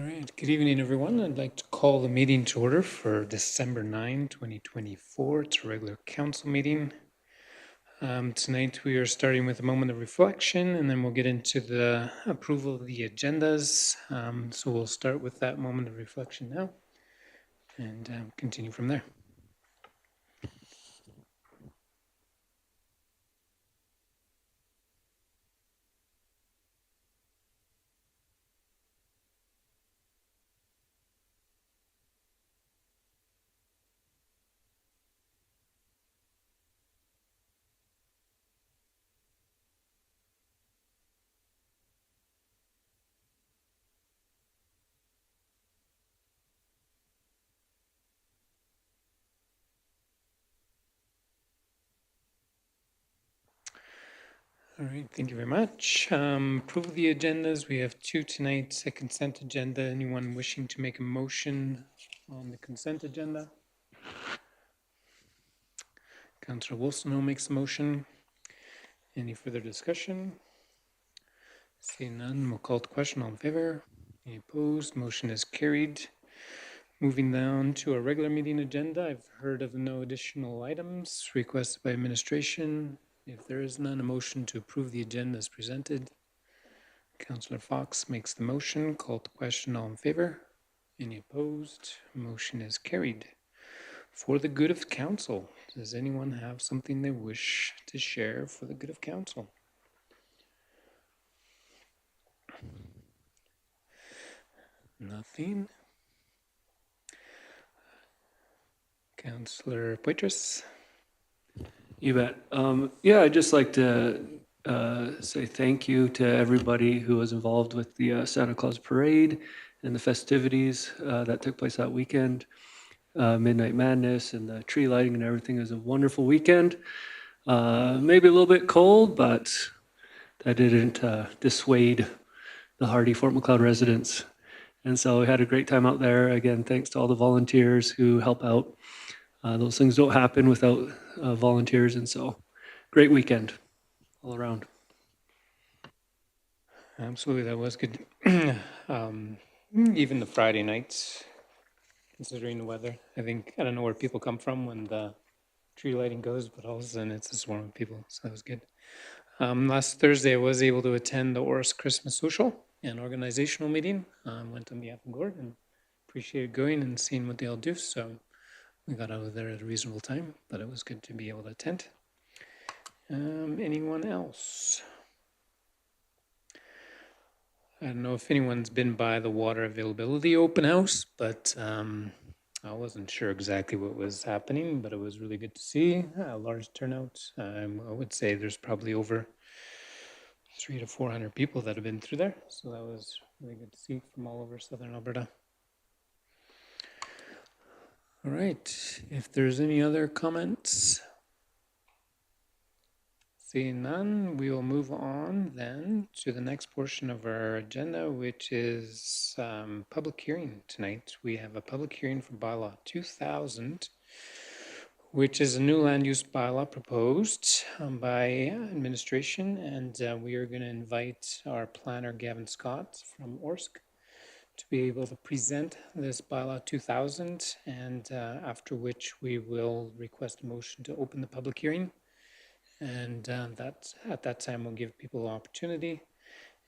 right, good evening, everyone. I'd like to call the meeting to order for December 9, 2024. It's a regular council meeting. Tonight we are starting with a moment of reflection, and then we'll get into the approval of the agendas. So we'll start with that moment of reflection now and continue from there. All right, thank you very much. Approval of the agendas. We have two tonight, a consent agenda. Anyone wishing to make a motion on the consent agenda? Councillor Wilson makes the motion. Any further discussion? Seeing none, we'll call to question. All in favor? Any opposed? Motion is carried. Moving down to our regular meeting agenda, I've heard of no additional items requested by administration. If there is none, a motion to approve the agenda is presented. Councillor Fox makes the motion. Call to question. All in favor? Any opposed? Motion is carried. For the good of council, does anyone have something they wish to share for the good of council? Nothing. Councillor Poitras. You bet. I'd just like to say thank you to everybody who was involved with the Santa Claus Parade and the festivities that took place that weekend. Midnight Madness and the tree lighting and everything. It was a wonderful weekend. Maybe a little bit cold, but that didn't dissuade the hardy Fort Macleod residents. And so we had a great time out there. Again, thanks to all the volunteers who help out. Those things don't happen without volunteers, and so great weekend all around. Absolutely, that was good. Even the Friday nights, considering the weather, I don't know where people come from when the tree lighting goes, but all of a sudden it's a swarm of people, so that was good. Last Thursday, I was able to attend the Oris Christmas Social and organizational meeting. Went on behalf of Gord and appreciated going and seeing what they all do. So we got out of there at a reasonable time, but it was good to be able to attend. Anyone else? I don't know if anyone's been by the water availability open house, but I wasn't sure exactly what was happening, but it was really good to see a large turnout. I would say there's probably over 300 to 400 people that have been through there. So that was really good to see from all over Southern Alberta. All right, if there's any other comments, seeing none, we will move on then to the next portion of our agenda, which is public hearing tonight. We have a public hearing for bylaw 2000, which is a new land use bylaw proposed by administration, and we are going to invite our planner, Gavin Scott from ORSC, to be able to present this bylaw 2000, and after which we will request a motion to open the public hearing. And at that time, we'll give people an opportunity.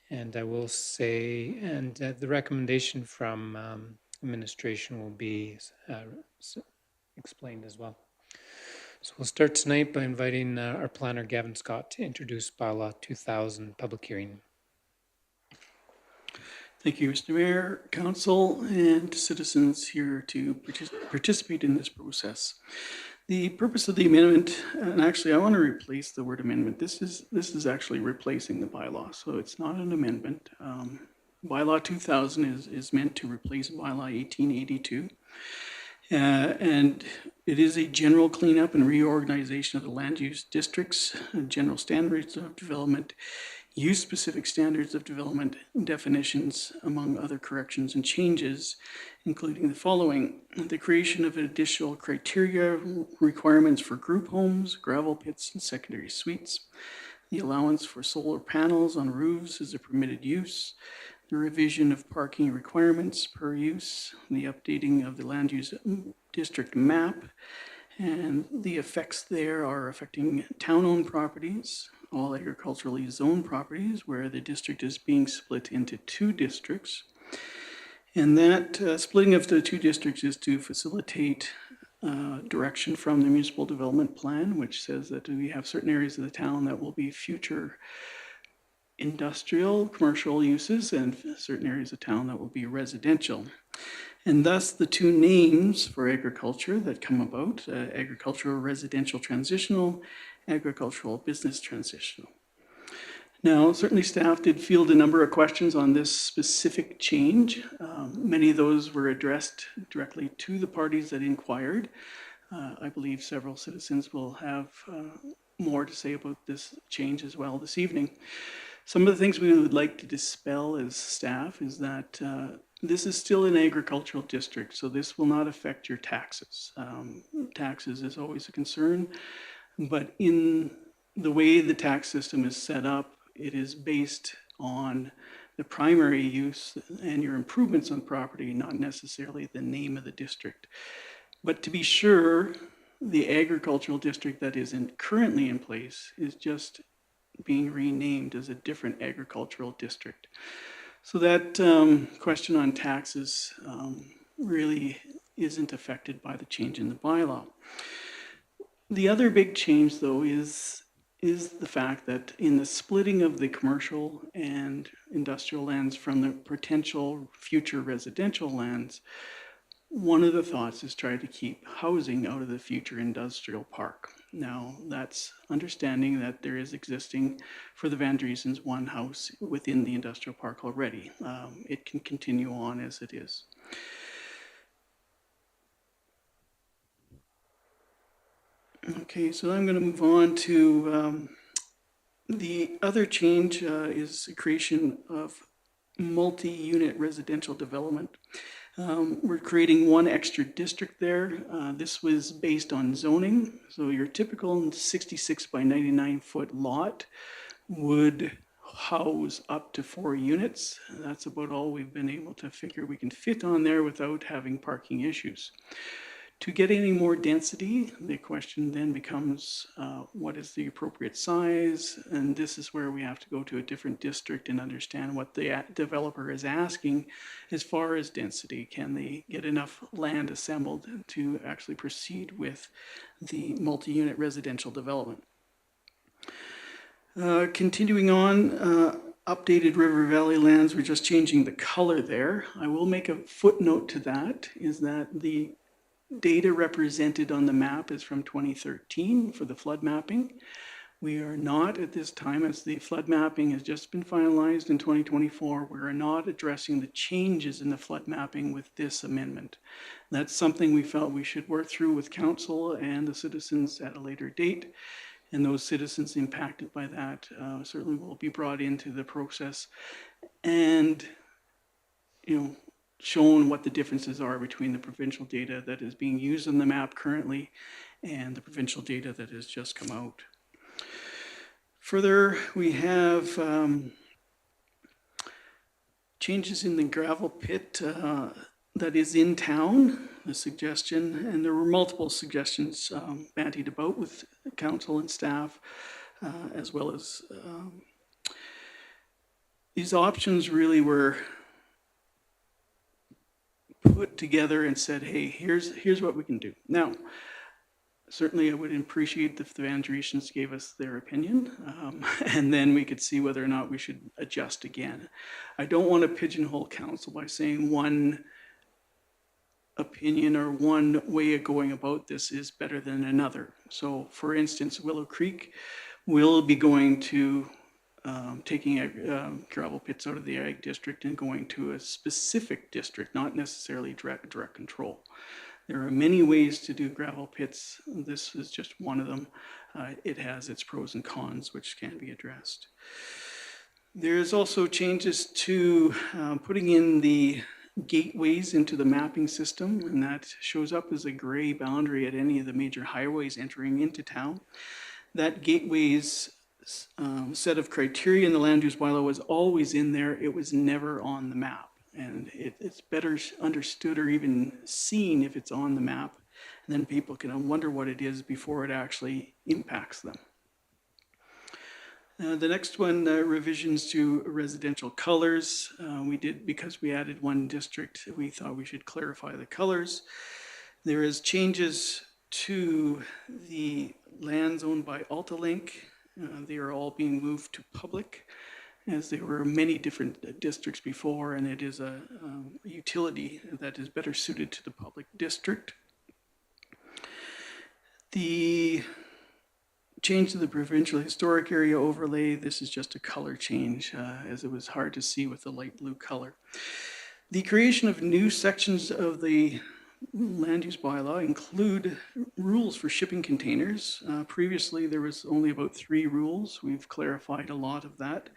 And I will say, and the recommendation from administration will be explained as well. So we'll start tonight by inviting our planner, Gavin Scott, to introduce bylaw 2000 public hearing. Thank you, Mr. Mayor, Council, and citizens here to participate in this process. The purpose of the amendment, and actually I want to replace the word amendment. This is actually replacing the bylaw, so it's not an amendment. Bylaw 2000 is meant to replace bylaw 1882. And it is a general cleanup and reorganization of the land use districts, general standards of development, use-specific standards of development, definitions, among other corrections and changes, including the following: the creation of additional criteria, requirements for group homes, gravel pits, and secondary suites, the allowance for solar panels on roofs as a permitted use, the revision of parking requirements per use, the updating of the land use district map, and the effects there are affecting town-owned properties, all agriculturally zoned properties where the district is being split into 2 districts. And that splitting of the 2 districts is to facilitate direction from the municipal development plan, which says that we have certain areas of the town that will be future industrial, commercial uses, and certain areas of town that will be residential. And thus the 2 names for agriculture that come about, agricultural residential transitional, agricultural business transitional. Now, certainly staff did field a number of questions on this specific change. Many of those were addressed directly to the parties that inquired. I believe several citizens will have more to say about this change as well this evening. Some of the things we would like to dispel as staff is that this is still an agricultural district, so this will not affect your taxes. Taxes is always a concern, but in the way the tax system is set up, it is based on the primary use and your improvements on property, not necessarily the name of the district. But to be sure, the agricultural district that is currently in place is just being renamed as a different agricultural district. So that question on taxes really isn't affected by the change in the bylaw. The other big change, though, is the fact that in the splitting of the commercial and industrial lands from the potential future residential lands, one of the thoughts is try to keep housing out of the future industrial park. Now, that's understanding that there is existing, for the Van Driesens, 1 house within the industrial park already. It can continue on as it is. Okay, so I'm going to move on to the other change is the creation of multi-unit residential development. We're creating 1 extra district there. This was based on zoning. So your typical 66 by 99 foot lot would house up to 4 units. That's about all we've been able to figure we can fit on there without having parking issues. To get any more density, the question then becomes what is the appropriate size? And this is where we have to go to a different district and understand what the developer is asking as far as density. Can they get enough land assembled to actually proceed with the multi-unit residential development? Continuing on, updated River Valley lands, we're just changing the color there. I will make a footnote to that, is that the data represented on the map is from 2013 for the flood mapping. We are not at this time, as the flood mapping has just been finalized in 2024, we are not addressing the changes in the flood mapping with this amendment. That's something we felt we should work through with council and the citizens at a later date. And those citizens impacted by that certainly will be brought into the process and, shown what the differences are between the provincial data that is being used on the map currently and the provincial data that has just come out. Further, we have changes in the gravel pit that is in town, a suggestion, and there were multiple suggestions bandied about with council and staff, as well as these options really were put together and said, hey, here's what we can do. Now, certainly I would appreciate if the Van Driesens gave us their opinion, and then we could see whether or not we should adjust again. I don't want to pigeonhole council by saying one opinion or one way of going about this is better than another. So for instance, Willow Creek will be going to taking gravel pits out of the ag district and going to a specific district, not necessarily direct control. There are many ways to do gravel pits. This is just one of them. It has its pros and cons, which can be addressed. There's also changes to putting in the gateways into the mapping system, and that shows up as a gray boundary at any of the major highways entering into town. That gateways set of criteria in the land use bylaw was always in there. It was never on the map. And it's better understood or even seen if it's on the map. And then people can wonder what it is before it actually impacts them. The next one, revisions to residential colors. We did, because we added one district, we thought we should clarify the colors. There is changes to the lands owned by Altalink. They are all being moved to public, as there were many different districts before, and it is a utility that is better suited to the public district. The change to the provincial historic area overlay, this is just a color change, as it was hard to see with the light blue color. The creation of new sections of the land use bylaw include rules for shipping containers. Previously, there was only about 3 rules. We've clarified a lot of that,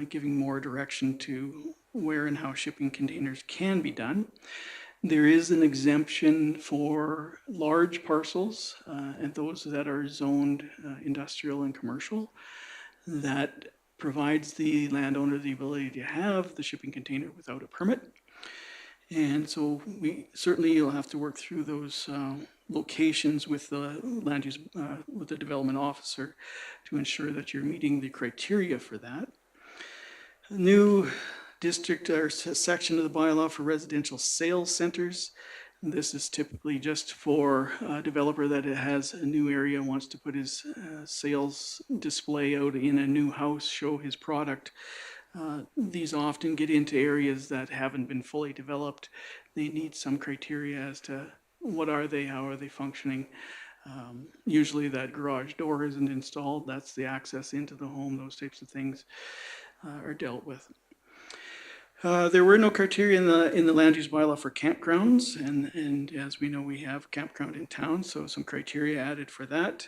giving more direction to where and how shipping containers can be done. There is an exemption for large parcels and those that are zoned industrial and commercial that provides the landowner the ability to have the shipping container without a permit. And so we certainly will have to work through those locations with the land use, with the development officer to ensure that you're meeting the criteria for that. A new district or section of the bylaw for residential sales centers. This is typically just for a developer that has a new area and wants to put his sales display out in a new house, show his product. These often get into areas that haven't been fully developed. They need some criteria as to what are they, how are they functioning. Usually that garage door isn't installed. That's the access into the home. Those types of things are dealt with. There were no criteria in the land use bylaw for campgrounds, and as we know, we have a campground in town, so some criteria added for that.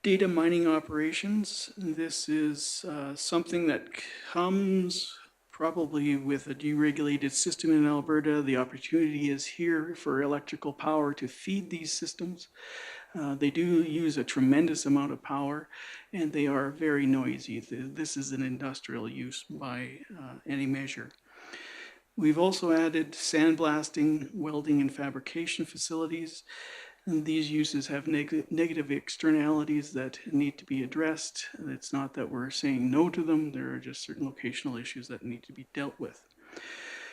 Data mining operations, this is something that comes probably with a deregulated system in Alberta. The opportunity is here for electrical power to feed these systems. They do use a tremendous amount of power, and they are very noisy. This is an industrial use by any measure. We've also added sandblasting, welding, and fabrication facilities. And these uses have negative externalities that need to be addressed. It's not that we're saying no to them, there are just certain locational issues that need to be dealt with.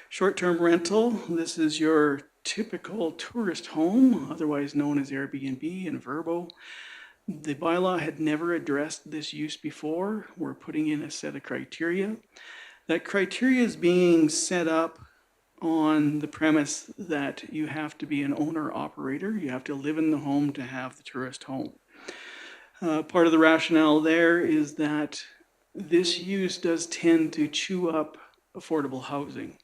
Short-term rental, this is your typical tourist home, otherwise known as Airbnb and Vrbo. The bylaw had never addressed this use before. We're putting in a set of criteria. That criteria is being set up on the premise that you have to be an owner-operator. You have to live in the home to have the tourist home. Part of the rationale there is that this use does tend to chew up affordable housing.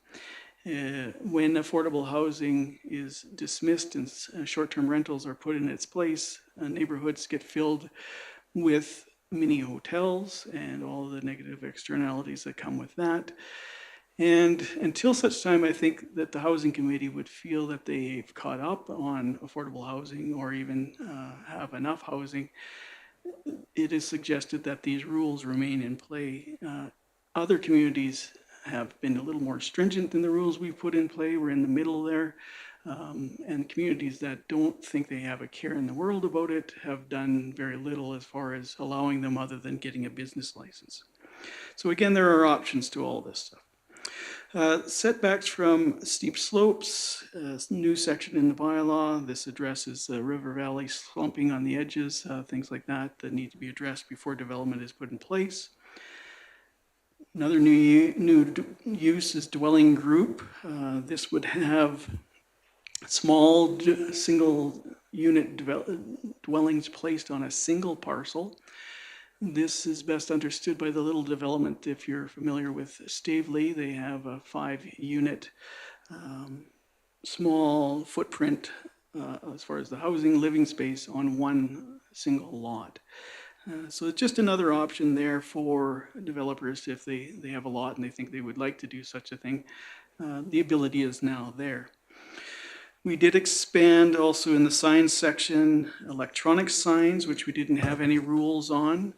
When affordable housing is dismissed and short-term rentals are put in its place, neighborhoods get filled with mini hotels and all the negative externalities that come with that. And until such time, I think that the Housing Committee would feel that they've caught up on affordable housing or even have enough housing, it is suggested that these rules remain in play. Other communities have been a little more stringent than the rules we've put in play. We're in the middle there. And communities that don't think they have a care in the world about it have done very little as far as allowing them other than getting a business license. So again, there are options to all this stuff. Setbacks from steep slopes, new section in the bylaw. This addresses river valley slumping on the edges, things like that that need to be addressed before development is put in place. Another new use is dwelling group. This would have small single unit dwellings placed on a single parcel. This is best understood by the little development. If you're familiar with Stavely, they have a 5-unit small footprint as far as the housing living space on one single lot. So it's just another option there for developers if they have a lot and they think they would like to do such a thing. The ability is now there. We did expand also in the signs section, electronic signs, which we didn't have any rules on.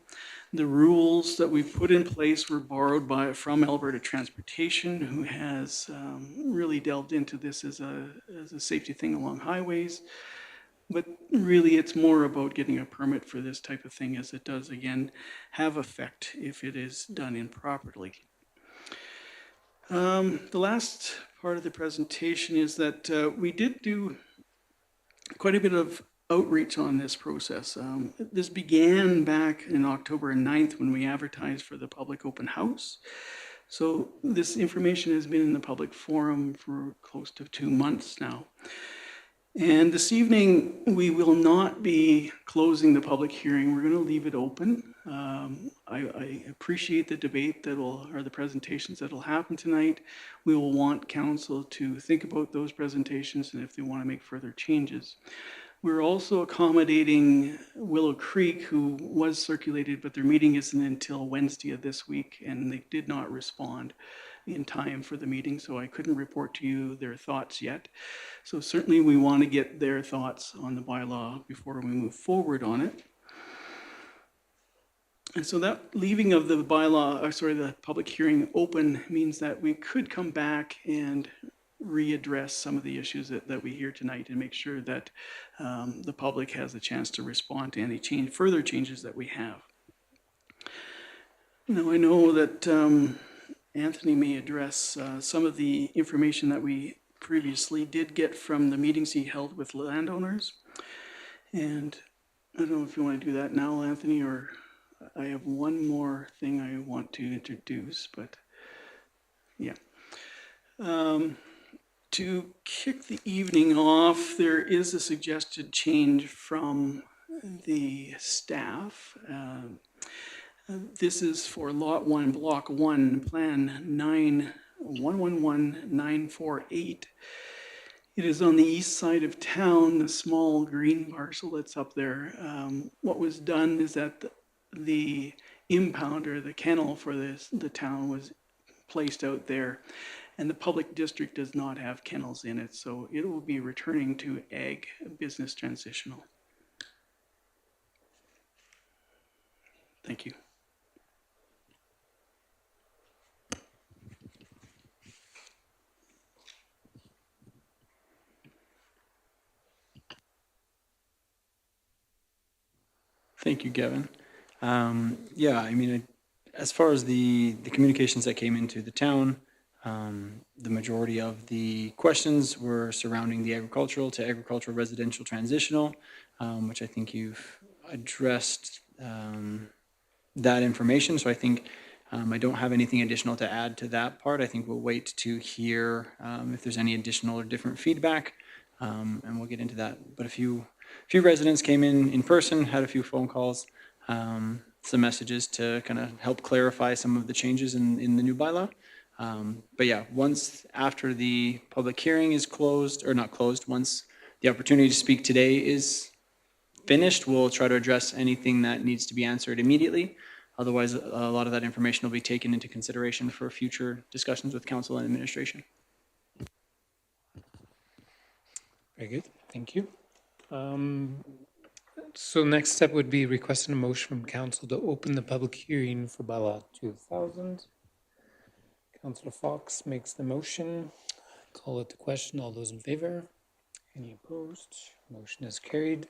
The rules that we put in place were borrowed from Alberta Transportation, who has really delved into this as a safety thing along highways. But really, it's more about getting a permit for this type of thing, as it does, again, have effect if it is done improperly. The last part of the presentation is that we did do quite a bit of outreach on this process. This began back in October 9th when we advertised for the public open house. So this information has been in the public forum for close to 2 months now. And this evening, we will not be closing the public hearing. We're going to leave it open. I appreciate the debate or the presentations that will happen tonight. We will want council to think about those presentations and if they want to make further changes. We're also accommodating Willow Creek, who was circulated, but their meeting isn't until Wednesday of this week, and they did not respond in time for the meeting, so I couldn't report to you their thoughts yet. So certainly we want to get their thoughts on the bylaw before we move forward on it. And so that leaving of the the public hearing open means that we could come back and readdress some of the issues that we hear tonight and make sure that the public has a chance to respond to any further changes that we have. Now, I know that Anthony may address some of the information that we previously did get from the meetings he held with landowners. And I don't know if you want to do that now, Anthony, or I have one more thing I want to introduce, but yeah. To kick the evening off, there is a suggested change from the staff. This is for Lot 1, Block 1, Plan 911948. It is on the east side of town, the small green parcel that's up there. What was done is that the impounder, the kennel for the town, was placed out there, and the public district does not have kennels in it, so it will be returning to ag business transitional. Thank you. Thank you, Gavin. Yeah, I mean, as far as the communications that came into the town, the majority of the questions were surrounding the agricultural to agricultural residential transitional, which I think you've addressed that information. So I think I don't have anything additional to add to that part. I think we'll wait to hear if there's any additional or different feedback, and we'll get into that. But a few residents came in person, had a few phone calls, some messages to kind of help clarify some of the changes in the new bylaw. But yeah, once after the public hearing is closed, or not closed, once the opportunity to speak today is finished, we'll try to address anything that needs to be answered immediately. Otherwise, a lot of that information will be taken into consideration for future discussions with council and administration. Very good, thank you. So next step would be requesting a motion from council to open the public hearing for bylaw 2000. Councillor Fox makes the motion. Call it the question. All those in favor? Any opposed? Motion is carried.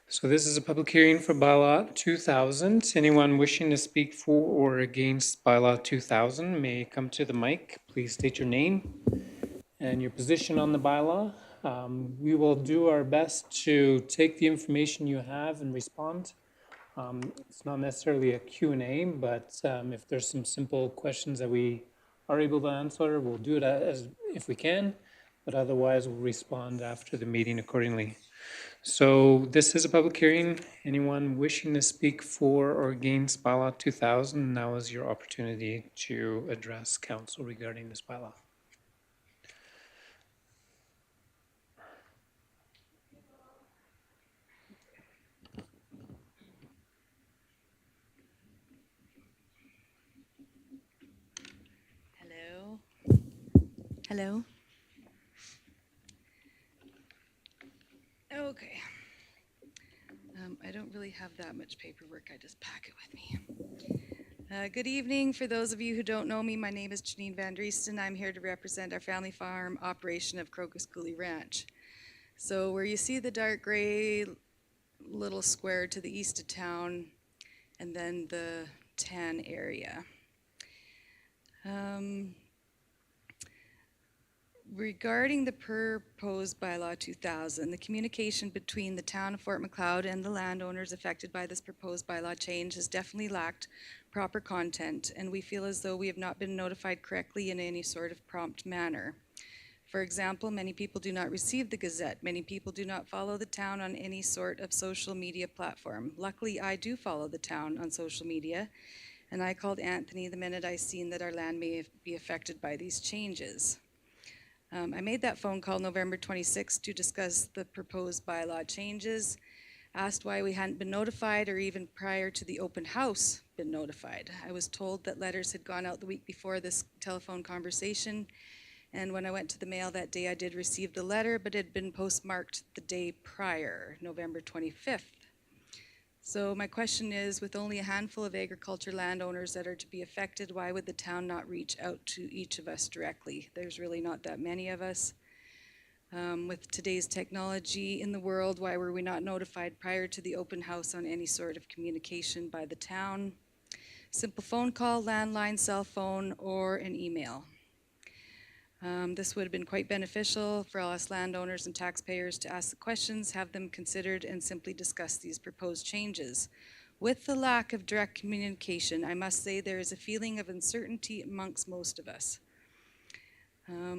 So this is a public hearing for bylaw 2000. Anyone wishing to speak for or against bylaw 2000 may come to the mic. Please state your name and your position on the bylaw. We will do our best to take the information you have and respond. It's not necessarily a Q&A, but if there's some simple questions that we are able to answer, we'll do it as if we can, but otherwise we'll respond after the meeting accordingly. So this is a public hearing. Anyone wishing to speak for or against bylaw 2000, now is your opportunity to address council regarding this bylaw. Hello. Okay. I don't really have that much paperwork. I just pack it with me. Good evening. For those of you who don't know me, my name is Janine Van Driesten. I'm here to represent our family farm operation of Crocus Coulee Ranch. So where you see the dark gray little square to the east of town, and then the tan area. Regarding the proposed bylaw 2000, the communication between the town of Fort Macleod and the landowners affected by this proposed bylaw change has definitely lacked proper content, and we feel as though we have not been notified correctly in any sort of prompt manner. For example, many people do not receive the Gazette. Many people do not follow the town on any sort of social media platform. Luckily, I do follow the town on social media, and I called Anthony the minute I seen that our land may be affected by these changes. I made that phone call November 26th to discuss the proposed bylaw changes, asked why we hadn't been notified or even prior to the open house been notified. I was told that letters had gone out the week before this telephone conversation, and when I went to the mail that day, I did receive the letter, but it had been postmarked the day prior, November 25th. So my question is, with only a handful of agriculture landowners that are to be affected, why would the town not reach out to each of us directly? There's really not that many of us. With today's technology in the world, why were we not notified prior to the open house on any sort of communication by the town? Simple phone call, landline, cell phone, or an email. This would have been quite beneficial for all us landowners and taxpayers to ask the questions, have them considered, and simply discuss these proposed changes. With the lack of direct communication, I must say there is a feeling of uncertainty amongst most of us.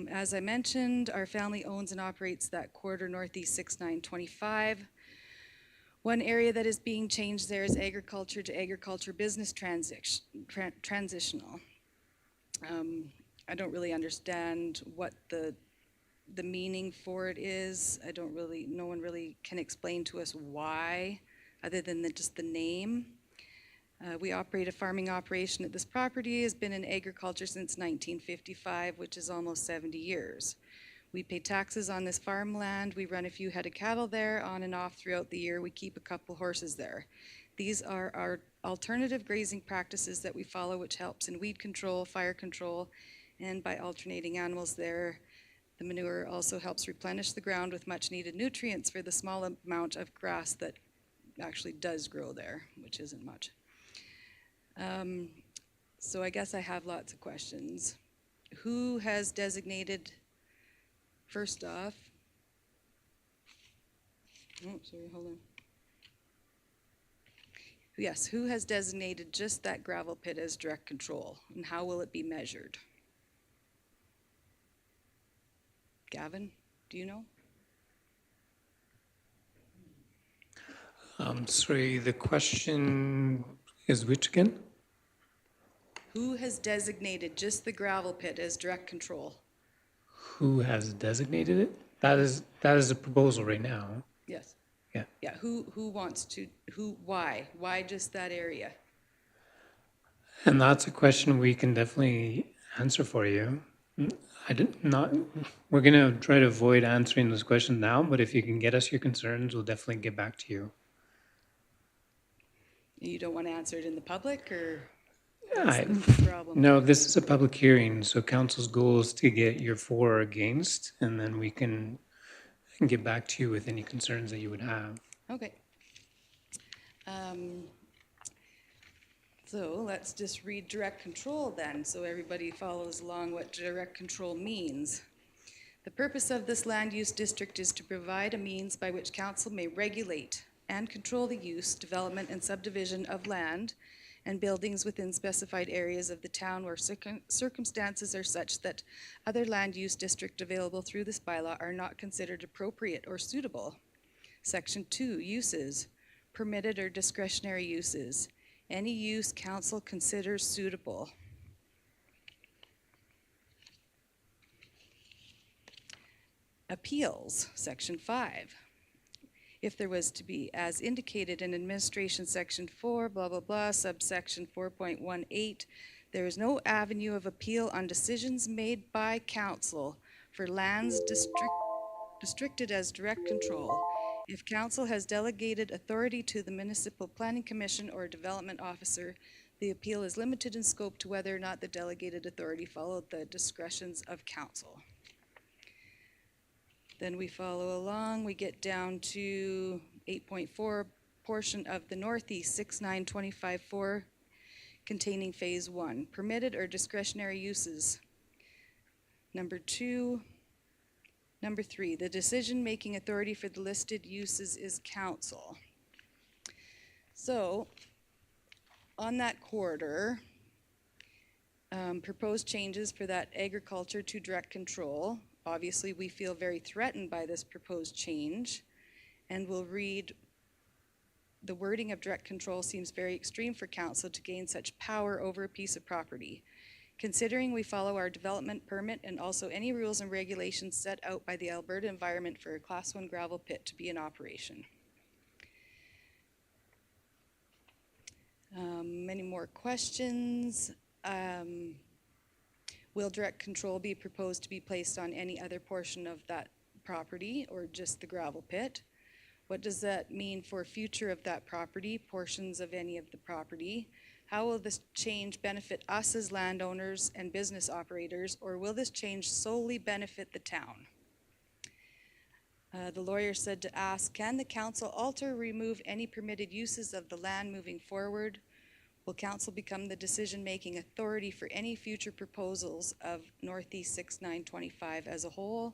As I mentioned, our family owns and operates that quarter Northeast 6925. One area that is being changed there is agriculture to agriculture business transitional. I don't really understand what the meaning for it is. No one really can explain to us why, other than just the name. We operate a farming operation at this property, has been in agriculture since 1955, which is almost 70 years. We pay taxes on this farmland. We run a few head of cattle there on and off throughout the year. We keep a couple horses there. These are our alternative grazing practices that we follow, which helps in weed control, fire control, and by alternating animals there, the manure also helps replenish the ground with much needed nutrients for the small amount of grass that actually does grow there, which isn't much. So I guess I have lots of questions. Who has designated, first off, hold on. Yes, who has designated just that gravel pit as direct control, and how will it be measured? Gavin, do you know? Sorry, the question is which again? Who has designated just the gravel pit as direct control? Who has designated it? That is a proposal right now. Yes. Yeah. Yeah, who wants to, why? Why just that area? And that's a question we can definitely answer for you. We're gonna try to avoid answering those questions now, but if you can get us your concerns, we'll definitely get back to you. You don't want to answer it in the public, or I- what's the problem? No, this is a public hearing, so council's goal is to get your for or against, and then we can get back to you with any concerns that you would have. Okay. So let's just read direct control then, so everybody follows along what direct control means. The purpose of this land use district is to provide a means by which council may regulate and control the use, development, and subdivision of land and buildings within specified areas of the town where circumstances are such that other land use district available through this bylaw are not considered appropriate or suitable. Section 2, uses, permitted or discretionary uses. Any use council considers suitable. Appeals, Section 5. If there was to be, as indicated in Administration Section 4, blah, blah, blah, subsection 4.18, there is no avenue of appeal on decisions made by council for lands districted as direct control. If council has delegated authority to the municipal planning commission or development officer, the appeal is limited in scope to whether or not the delegated authority followed the discretions of council. Then we follow along, we get down to 8.4, portion of the Northeast 69254 containing phase 1, permitted or discretionary uses. Number 2, number 3, the decision-making authority for the listed uses is council. So, on that corridor, proposed changes for that agriculture to direct control. Obviously, we feel very threatened by this proposed change, and we'll read, the wording of direct control seems very extreme for council to gain such power over a piece of property. Considering we follow our development permit and also any rules and regulations set out by the Alberta Environment for a Class 1 gravel pit to be in operation. Many more questions. Will direct control be proposed to be placed on any other portion of that property or just the gravel pit? What does that mean for future of that property, portions of any of the property? How will this change benefit us as landowners and business operators, or will this change solely benefit the town? The lawyer said to ask, can the council alter or remove any permitted uses of the land moving forward? Will council become the decision-making authority for any future proposals of Northeast 6925 as a whole?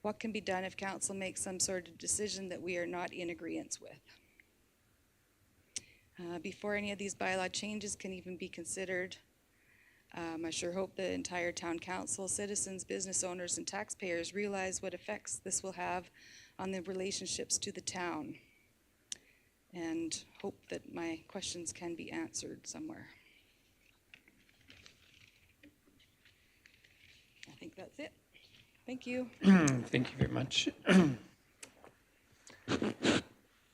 What can be done if council makes some sort of decision that we are not in agreement with? Before any of these bylaw changes can even be considered, I sure hope the entire town council, citizens, business owners, and taxpayers realize what effects this will have on the relationships to the town, and hope that my questions can be answered somewhere. I think that's it. Thank you. Thank you very much.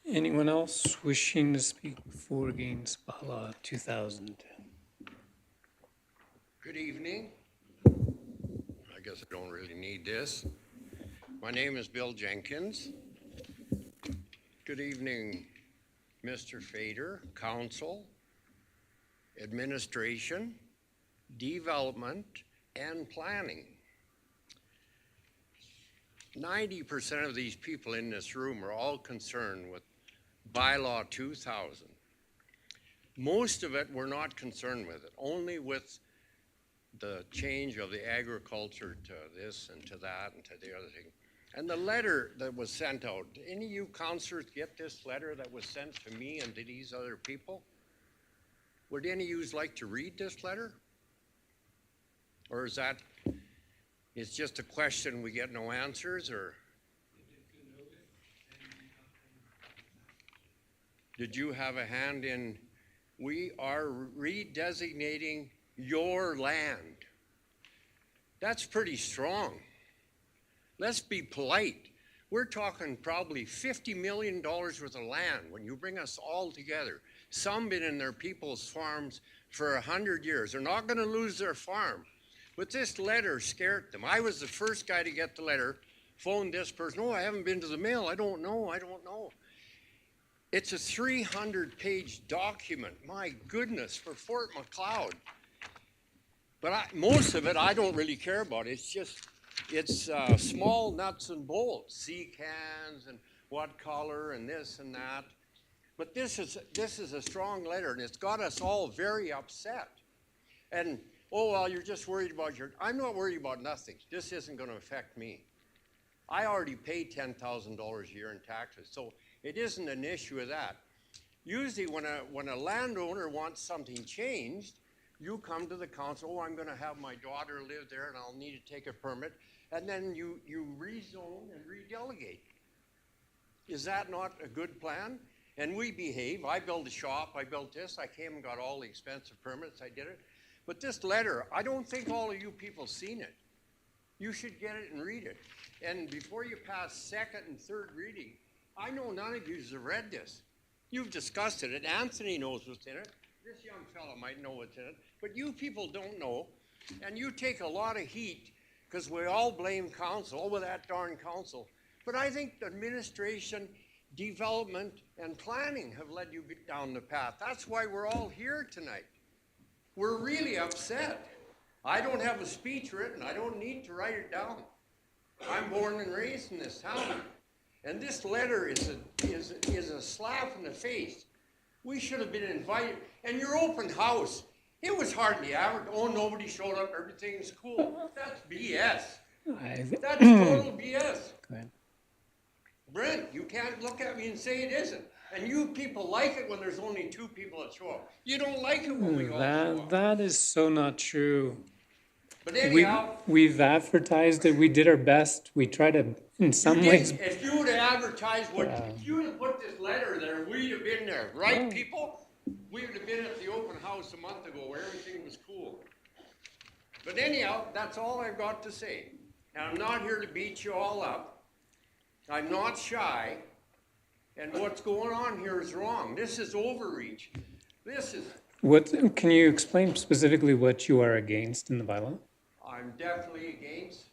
Anyone else wishing to speak for or against bylaw 2000? Good evening. I guess I don't really need this. My name is Bill Jenkins. Good evening, Mr. Fader, Council, Administration, Development, and Planning. 90% of these people in this room are all concerned with bylaw 2000. Most of it we're not concerned with it, only with the change of the agriculture to this and to that and to the other thing. And the letter that was sent out, did any of you councillors get this letter that was sent to me and to these other people? Would any of you like to read this letter? Or is that, it's just a question, we get no answers, or? Did you have a hand in, we are redesignating your land? That's pretty strong. Let's be polite. We're talking probably $50 million worth of land when you bring us all together. Some been in their people's farms for 100 years. They're not going to lose their farm. But this letter scared them. I was the first guy to get the letter, phoned this person. Oh, I haven't been to the mail. I don't know. It's a 300-page document. My goodness, for Fort Macleod. But most of it I don't really care about. It's small nuts and bolts, sea cans and what color and this and that. But this is a strong letter, and it's got us all very upset. And oh, well, you're just worried about I'm not worried about nothing. This isn't going to affect me. I already pay $10,000 a year in taxes, so it isn't an issue of that. Usually when a landowner wants something changed, you come to the council, oh, I'm going to have my daughter live there and I'll need to take a permit, and then you rezone and redelegate. Is that not a good plan? And we behave. I built a shop, I built this, I came and got all the expensive permits, I did it. But this letter, I don't think all of you people seen it. You should get it and read it. And before you pass second and third reading, I know none of you have read this. You've discussed it, and Anthony knows what's in it. This young fellow might know what's in it, but you people don't know, and you take a lot of heat because we all blame council, over that darn council. But I think the administration development and planning have led you down the path. That's why we're all here tonight. We're really upset. I don't have a speech written. I don't need to write it down. I'm born and raised in this town. And this letter is a slap in the face. We should have been invited. And your open house, it was hardly average. Oh, nobody showed up. Everything's cool. That's BS. That's total BS. Go ahead. Brent, you can't look at me and say it isn't. And you people like it when there's only 2 people that show up. You don't like it when we all show up. That is so not true. But anyhow, We've advertised it. We did our best. We tried to, in some ways. if you would have advertised if you would have put this letter there, we'd have been there, right, people? We would have been at the open house a month ago where everything was cool. But anyhow, that's all I've got to say. And I'm not here to beat you all up. I'm not shy. And what's going on here is wrong. This is overreach. This is, What, can you explain specifically what you are against in the bylaw? I'm definitely against.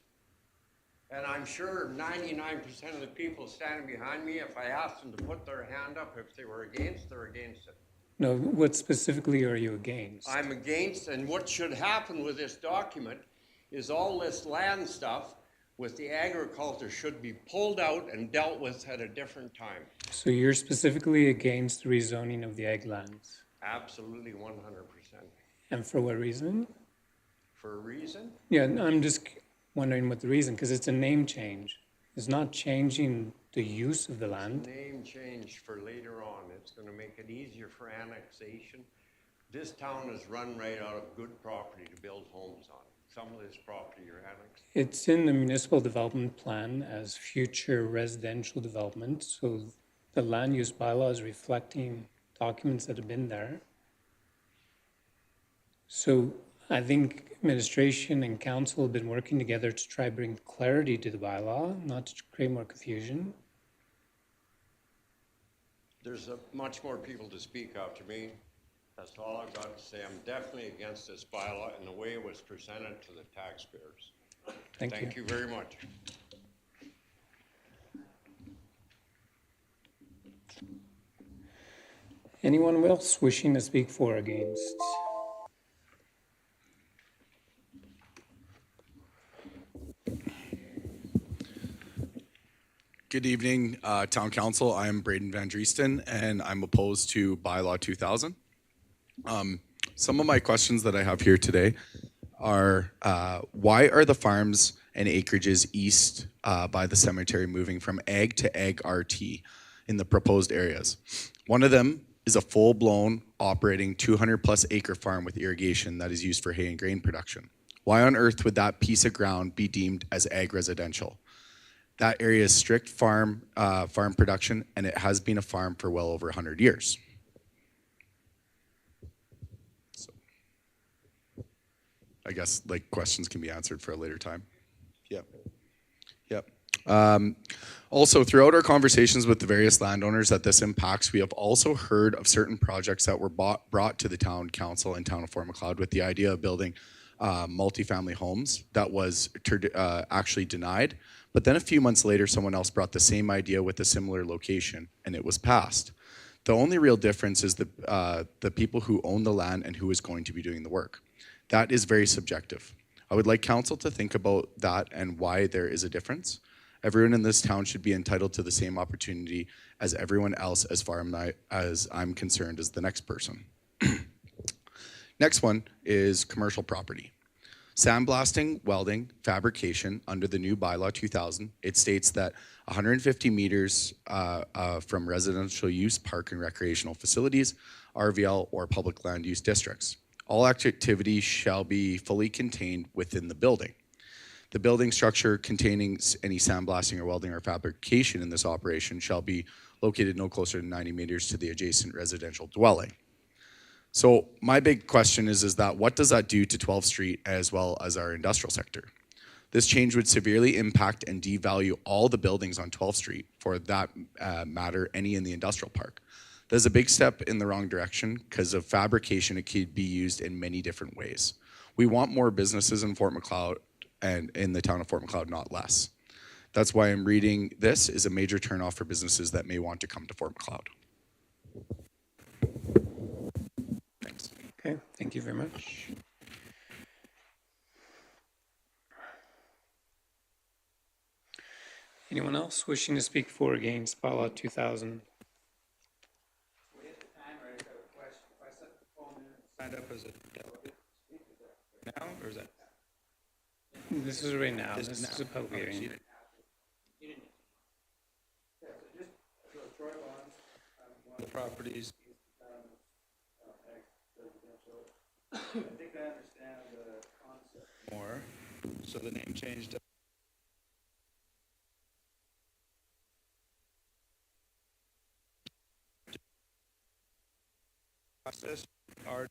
And I'm sure 99% of the people standing behind me, if I asked them to put their hand up, if they were against, they're against it. No, what specifically are you against? I'm against, and what should happen with this document is all this land stuff with the agriculture should be pulled out and dealt with at a different time. So you're specifically against the rezoning of the ag lands? Absolutely 100%. And for what reason? For a reason? Yeah, I'm just wondering what the reason, because it's a name change. It's not changing the use of the land. Name change for later on. It's going to make it easier for annexation. This town is run right out of good property to build homes on. Some of this property you're annexed. It's in the municipal development plan as future residential development, so the land use bylaw is reflecting documents that have been there. So I think administration and council have been working together to try to bring clarity to the bylaw, not to create more confusion. There's much more people to speak after me. That's all I've got to say. I'm definitely against this bylaw and the way it was presented to the taxpayers. Thank you very much. Anyone else wishing to speak for or against? Good evening, Town Council. I am Braden Van Driesten, and I'm opposed to Bylaw 2000. Some of my questions that I have here today are, why are the farms and acreages east by the cemetery moving from ag to ag RT in the proposed areas? One of them is a full-blown operating 200-plus acre farm with irrigation that is used for hay and grain production. Why on earth would that piece of ground be deemed as ag residential? That area is strict farm production, and it has been a farm for well over 100 years. So, I guess like questions can be answered for a later time. Yep. Also, throughout our conversations with the various landowners that this impacts, we have also heard of certain projects that were brought to the town council and town of Fort Macleod with the idea of building multifamily homes that was actually denied. But then a few months later, someone else brought the same idea with a similar location, and it was passed. The only real difference is the people who own the land and who is going to be doing the work. That is very subjective. I would like council to think about that and why there is a difference. Everyone in this town should be entitled to the same opportunity as everyone else as far as I'm concerned as the next person. Next one is commercial property. Sandblasting, welding, fabrication under the new bylaw 2000, it states that 150 meters from residential use, park and recreational facilities, RVL or public land use districts. All activities shall be fully contained within the building. The building structure containing any sandblasting or welding or fabrication in this operation shall be located no closer than 90 meters to the adjacent residential dwelling. So my big question is that what does that do to 12th Street as well as our industrial sector? This change would severely impact and devalue all the buildings on 12th Street, for that matter, any in the industrial park. That's a big step in the wrong direction because of fabrication. It could be used in many different ways. We want more businesses in Fort Macleod and in the town of Fort Macleod, not less. That's why I'm reading this is a major turnoff for businesses that may want to come to Fort McLeod. Thanks. Okay, thank you very much. Anyone else wishing to speak for or against bylaw 2000? Signed up as a delegate now, or is that? This is right now. This This is is a now. public Okay, so hearing. you didn't- The properties. I think I understand the concept more, so the name changed. Process, art,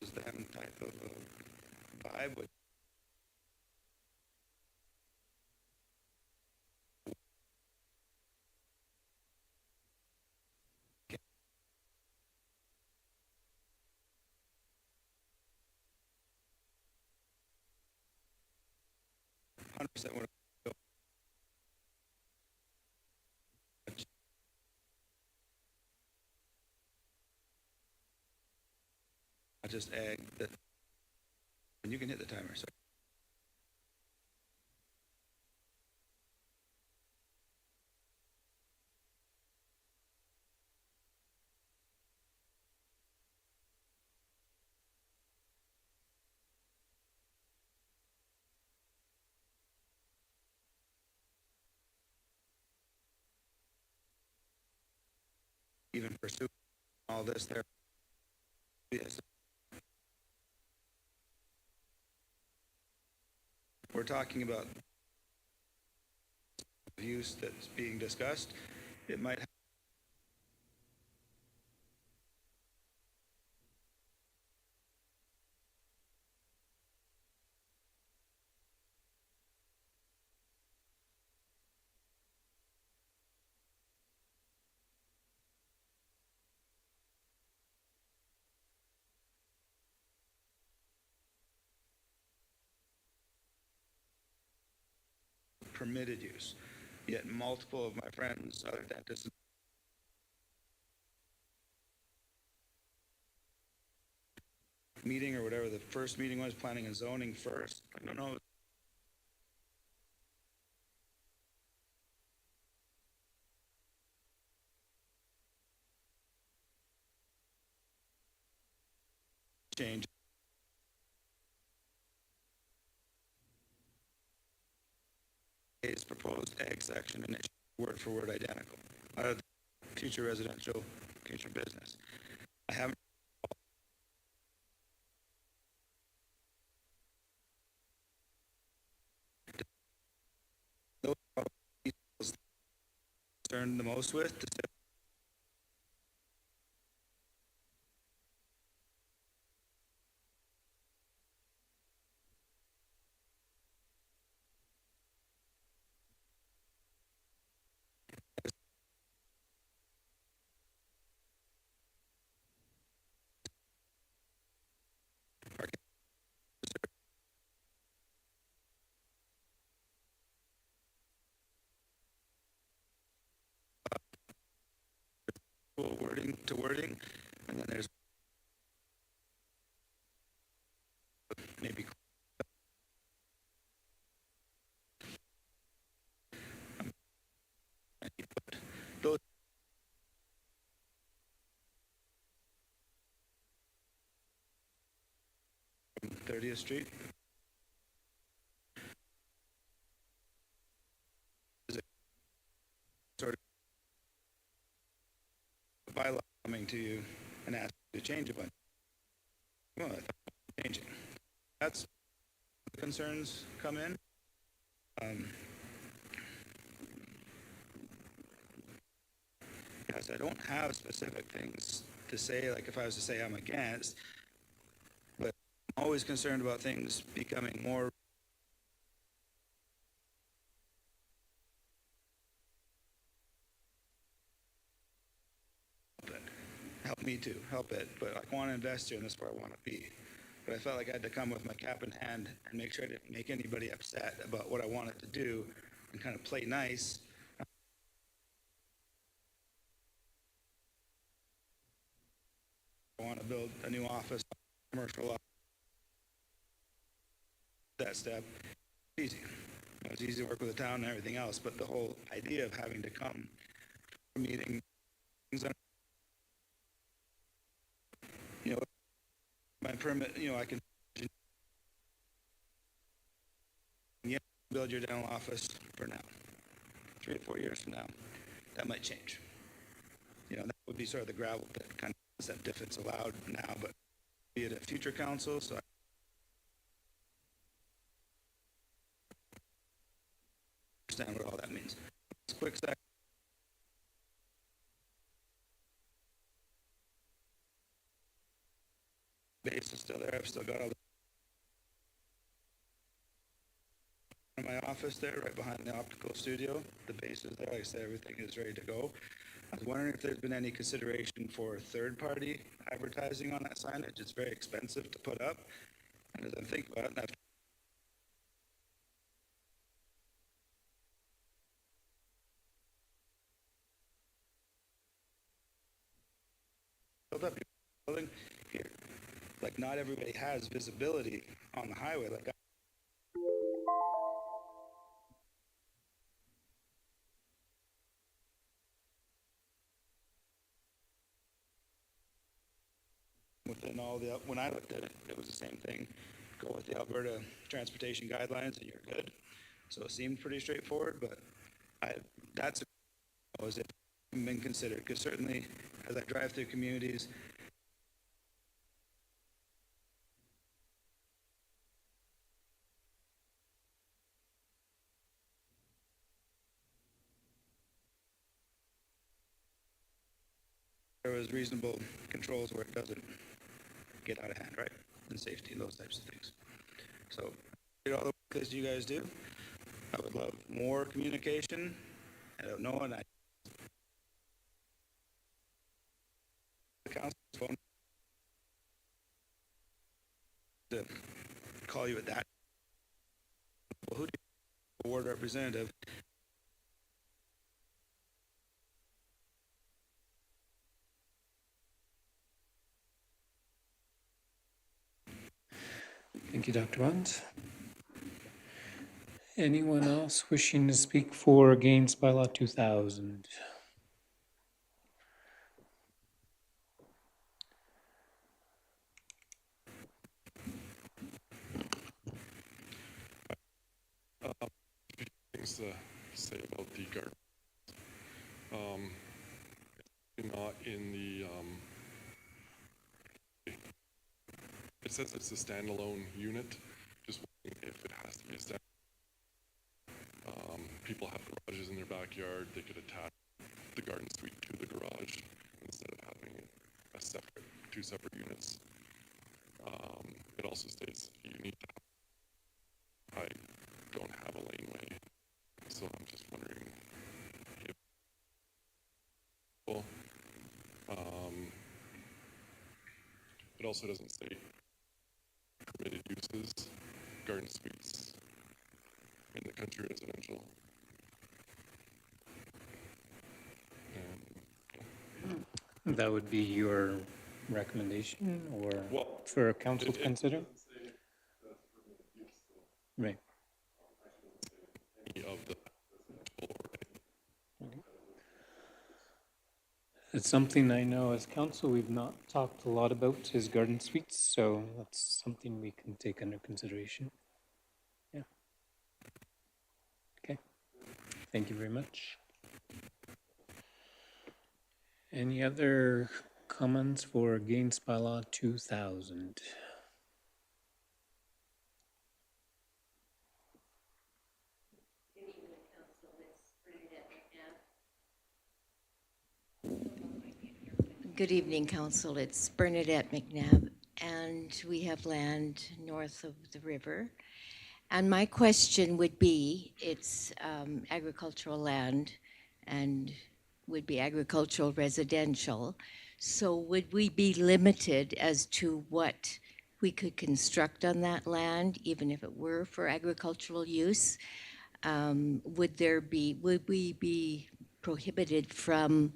is that type of a vibe with 100% what I just ag that, and you can hit the timer, so. Even pursue all this there. Yes. We're talking about use that's being discussed. It might have permitted use, yet multiple of my friends, other dentists, meeting or whatever the first meeting was, planning and zoning first. I don't know. Change. Is proposed ag section and it's word for word identical. Out of the future residential, future business. I haven't. Those are details concerned the most with. Wording to wording, and then there's maybe those 30th Street. Is it sort of bylaw coming to you and ask you to change a bunch? Well, I thought changing. That's where the concerns come in. Yes, I don't have specific things to say, like if I was to say I'm against, but I'm always concerned about things becoming more help me to help it, but I want to invest here and that's where I want to be. but I felt like I had to come with my cap in hand and make sure I didn't make anybody upset about what I wanted to do and kind of play nice. I want to build a new office, commercial office. That step, easy. It's easy to work with the town and everything else, but the whole idea of having to come to a meeting, you know, my permit, you know, I can build your dental office for now. 3 or 4 years from now, that might change. You know, that would be sort of the gravel pit kind of concept if it's allowed now, but be it a future council, so I understand what all that means. It's a quick sec. Base is still there. I've still got all the in my office there, right behind the optical studio. The base is there. Like I said, everything is ready to go. I was wondering if there's been any consideration for third-party advertising on that signage. It's very expensive to put up. And as I think about it, I've built up your building here. Like, not everybody has visibility on the highway. Like, within all the, when I looked at it, it was the same thing. Go with the Alberta transportation guidelines and you're good. So it seemed pretty straightforward, but that's was it been considered? Because certainly as I drive through communities, there was reasonable controls where it doesn't get out of hand, right? And safety and those types of things. So, all the work that you guys do, I would love more communication. I don't know, and the council's phone to call you at that. Well, who do you, a ward representative? Thank you, Dr. Buns. Anyone else wishing to speak for or against bylaw 2000? Things to say about the garden. Not in the, it says it's a standalone unit, just wondering if it has to be a stand. People have garages in their backyard, they could attach the garden suite to the garage instead of having a separate, 2 separate units. It also states you need to have, I don't have a laneway, so I'm just wondering if, well, it also doesn't say permitted uses, garden suites in the country residential. And That would be your recommendation or Well, for council to it consider? doesn't say that's permitted use, though. Right. Any of the It's something I know as council we've not talked a lot about is garden suites, so that's something we can take under consideration. Yeah. Okay. Thank you very much. Any other comments for against bylaw 2000? Good evening, Council. It's Bernadette McNabb, and we have land north of the river. And my question would be, it's agricultural land and would be agricultural residential. So would we be limited as to what we could construct on that land, even if it were for agricultural use? Would we be prohibited from,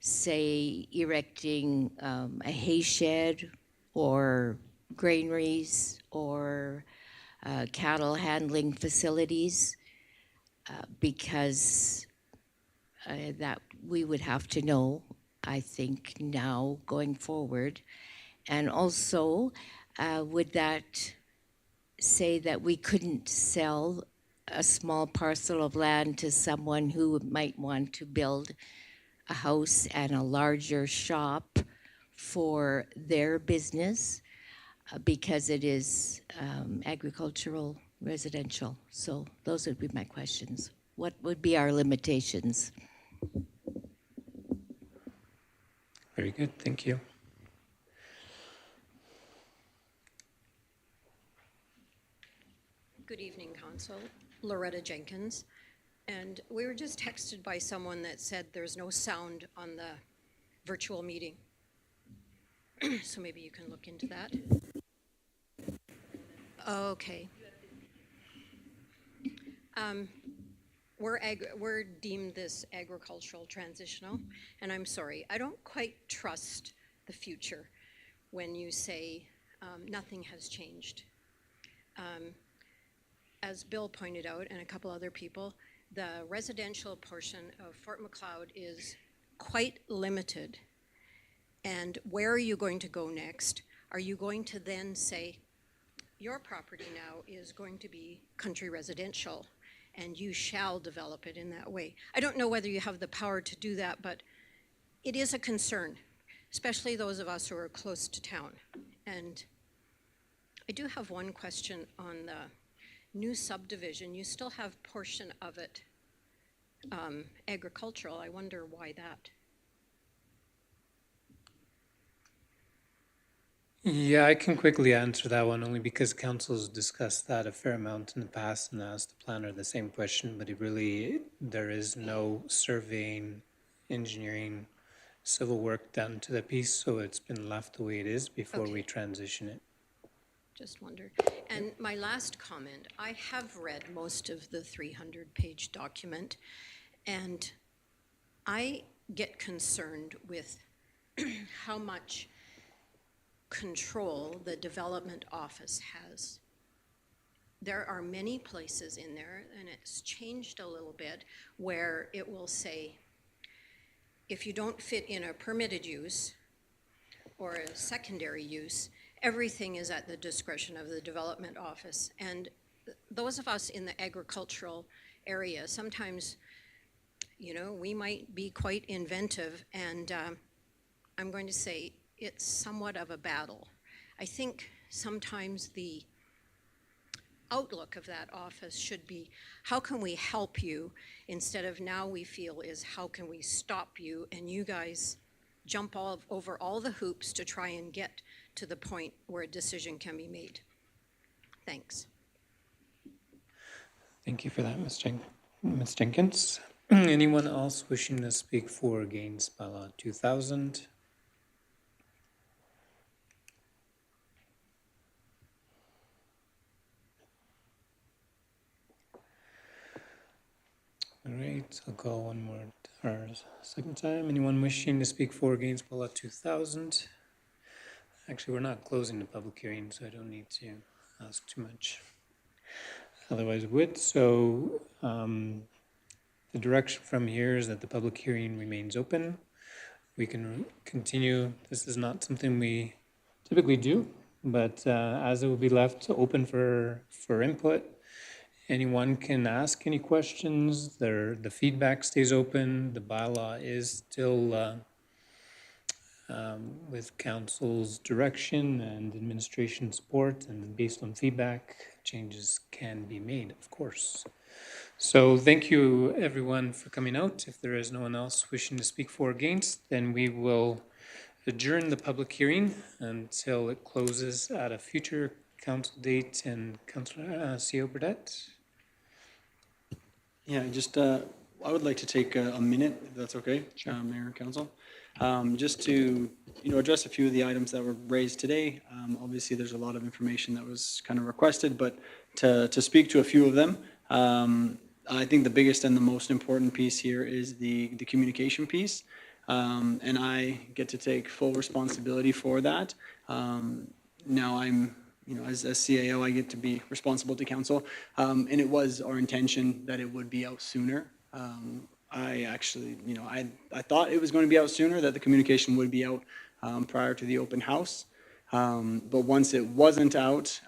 say, erecting a hay shed or granaries or cattle handling facilities? Because that we would have to know, I think, now going forward. And also, would that say that we couldn't sell a small parcel of land to someone who might want to build a house and a larger shop for their business because it is agricultural residential? So those would be my questions. What would be our limitations? Very good, thank you. Good evening, Council. Loretta Jenkins. And we were just texted by someone that said there's no sound on the virtual meeting. So maybe you can look into that. Okay. We're deemed this agricultural transitional, and I'm sorry, I don't quite trust the future when you say nothing has changed. As Bill pointed out, and a couple other people, the residential portion of Fort Macleod is quite limited. And where are you going to go next? Are you going to then say, your property now is going to be country residential, and you shall develop it in that way? I don't know whether you have the power to do that, but it is a concern, especially those of us who are close to town. And I do have one question on the new subdivision. You still have portion of it agricultural. I wonder why that. Yeah, I can quickly answer that one only because council's discussed that a fair amount in the past and asked the planner the same question, but there is no surveying, engineering, civil work done to the piece, so it's been left the way it is before we transition it. Just wondered. And my last comment, I have read most of the 300-page document, and I get concerned with how much control the development office has. There are many places in there, and it's changed a little bit, where it will say, if you don't fit in a permitted use or a secondary use, everything is at the discretion of the development office. And those of us in the agricultural area, sometimes, you know, we might be quite inventive, and I'm going to say it's somewhat of a battle. I think sometimes the outlook of that office should be, how can we help you, instead of now we feel is, how can we stop you, and you guys jump over all the hoops to try and get to the point where a decision can be made. Thanks. Thank you for that, Ms. Jenkins. Anyone else wishing to speak for or against bylaw 2000? All right, I'll go one more or second time. Anyone wishing to speak for or against bylaw 2000? Actually, we're not closing the public hearing, so I don't need to ask too much. Otherwise, would. So the direction from here is that the public hearing remains open. We can continue. This is not something we typically do, but as it will be left open for input, anyone can ask any questions. The feedback stays open. The bylaw is still with council's direction and administration support, and based on feedback, changes can be made, of course. So thank you everyone for coming out. If there is no one else wishing to speak for or against, then we will adjourn the public hearing until it closes at a future council date. And Councilor C.O. Burdette. Yeah, just I would like to take a minute, if that's okay, Mayor and Council. Just to, address a few of the items that were raised today. Obviously, there's a lot of information that was kind of requested, but to speak to a few of them, I think the biggest and the most important piece here is the communication piece. And I get to take full responsibility for that. Now I'm, as CAO, I get to be responsible to council. And it was our intention that it would be out sooner. I actually, I thought it was going to be out sooner, that the communication would be out prior to the open house. But once it wasn't out,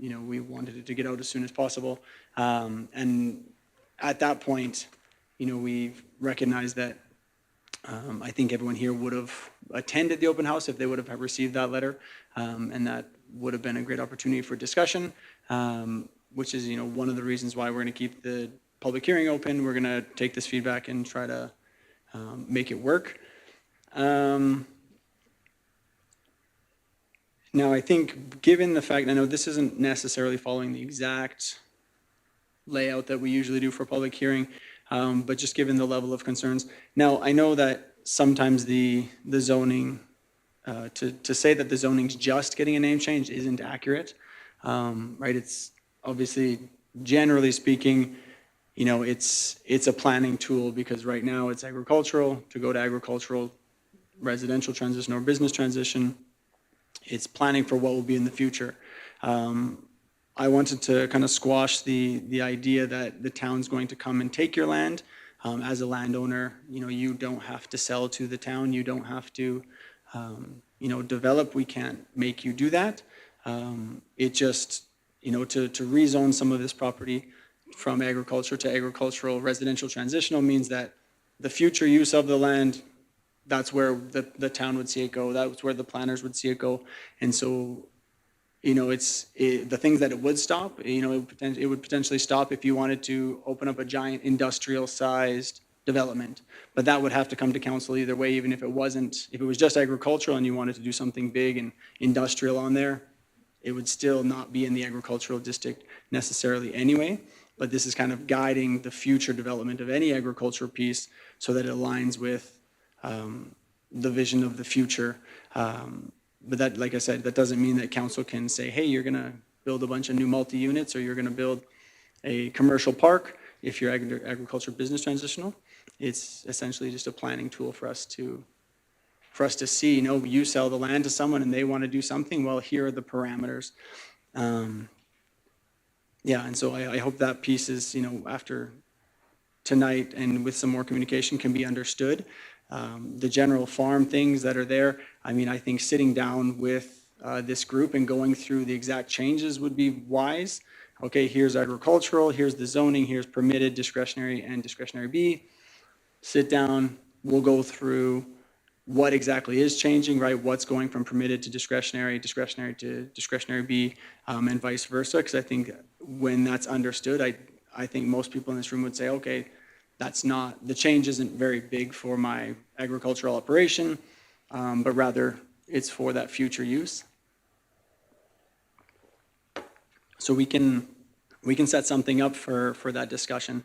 we wanted it to get out as soon as possible. And at that point, we recognized that I think everyone here would have attended the open house if they would have received that letter. And that would have been a great opportunity for discussion, which is, one of the reasons why we're going to keep the public hearing open. We're going to take this feedback and try to make it work. Now, I think given the fact, I know this isn't necessarily following the exact layout that we usually do for a public hearing, but just given the level of concerns. Now, I know that sometimes the zoning, to say that the zoning's just getting a name change isn't accurate, right? It's obviously, generally speaking, it's a planning tool, because right now it's agricultural. To go to agricultural, residential transition, or business transition, it's planning for what will be in the future. I wanted to kind of squash the idea that the town's going to come and take your land. As a landowner, you don't have to sell to the town. You don't have to, develop. We can't make you do that. It just, to rezone some of this property from agriculture to agricultural residential transitional means that the future use of the land, that's where the town would see it go. That's where the planners would see it go. And so, the things that it would stop, it would potentially stop if you wanted to open up a giant industrial sized development. But that would have to come to council either way, even if it was just agricultural and you wanted to do something big and industrial on there, it would still not be in the agricultural district necessarily anyway. But this is kind of guiding the future development of any agriculture piece so that it aligns with the vision of the future. But that, like I said, that doesn't mean that council can say, hey, you're going to build a bunch of new multi-units, or you're going to build a commercial park if you're agriculture business transitional. It's essentially just a planning tool for us to see, you sell the land to someone and they want to do something, well, here are the parameters. And so I hope that piece is, after tonight and with some more communication, can be understood. The general farm things that are there, I think sitting down with this group and going through the exact changes would be wise. Okay, here's agricultural, here's the zoning, here's permitted, discretionary, and discretionary B. Sit down, we'll go through what exactly is changing, right? What's going from permitted to discretionary, discretionary to discretionary B, and vice versa. Because I think when that's understood, I think most people in this room would say, okay, the change isn't very big for my agricultural operation, but rather it's for that future use. So we can set something up for that discussion.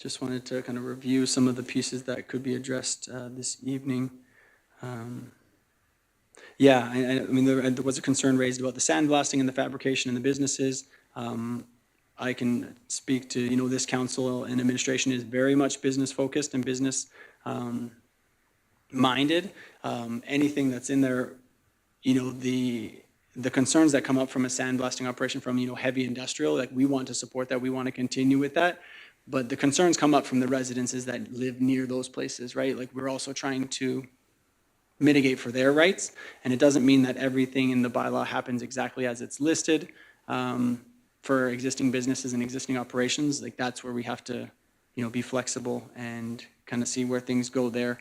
Just wanted to kind of review some of the pieces that could be addressed this evening. There was a concern raised about the sandblasting and the fabrication in the businesses. I can speak to, this council and administration is very much business focused and business minded. Anything that's in there, the concerns that come up from a sandblasting operation from, heavy industrial, like we want to support that, we want to continue with that. But the concerns come up from the residences that live near those places, right? Like we're also trying to mitigate for their rights. And it doesn't mean that everything in the bylaw happens exactly as it's listed. For existing businesses and existing operations, like that's where we have to, be flexible and kind of see where things go there.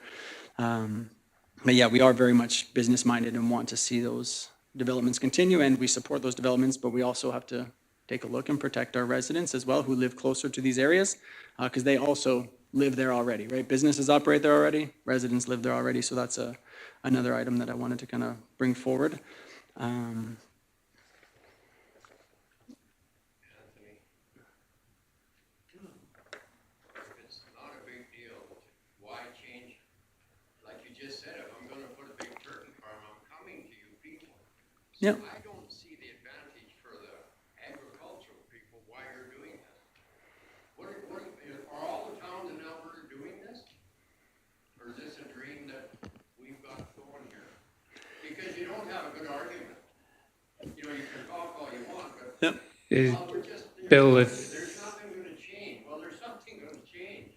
But yeah, we are very much business minded and want to see those developments continue, and we support those developments, but we also have to take a look and protect our residents as well who live closer to these areas, because they also live there already, right? Businesses operate there already, residents live there already, so that's another item that I wanted to kind of bring forward. It's not a big Yeah. I don't see the advantage for the agricultural people why you're doing this. Are all the towns in Alberta doing this? Or is this a dream that we've got going here? Because you don't have a good argument. You know, you can talk all you want, but Yep. Is- there's Bill, nothing- if there's nothing gonna change. Well, there's something gonna change.